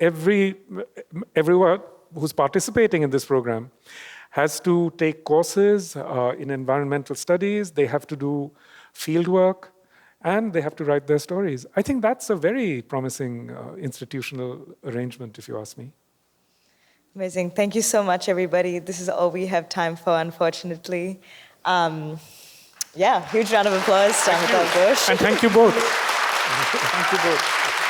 everyone who's participating in this program has to take courses in environmental studies. They have to do field work, and they have to write their stories. I think that's a very promising institutional arrangement, if you ask me. Amazing. Thank you so much, everybody. This is all we have time for, unfortunately. Huge round of applause to Amitav Ghosh. And thank you both. Thank you both.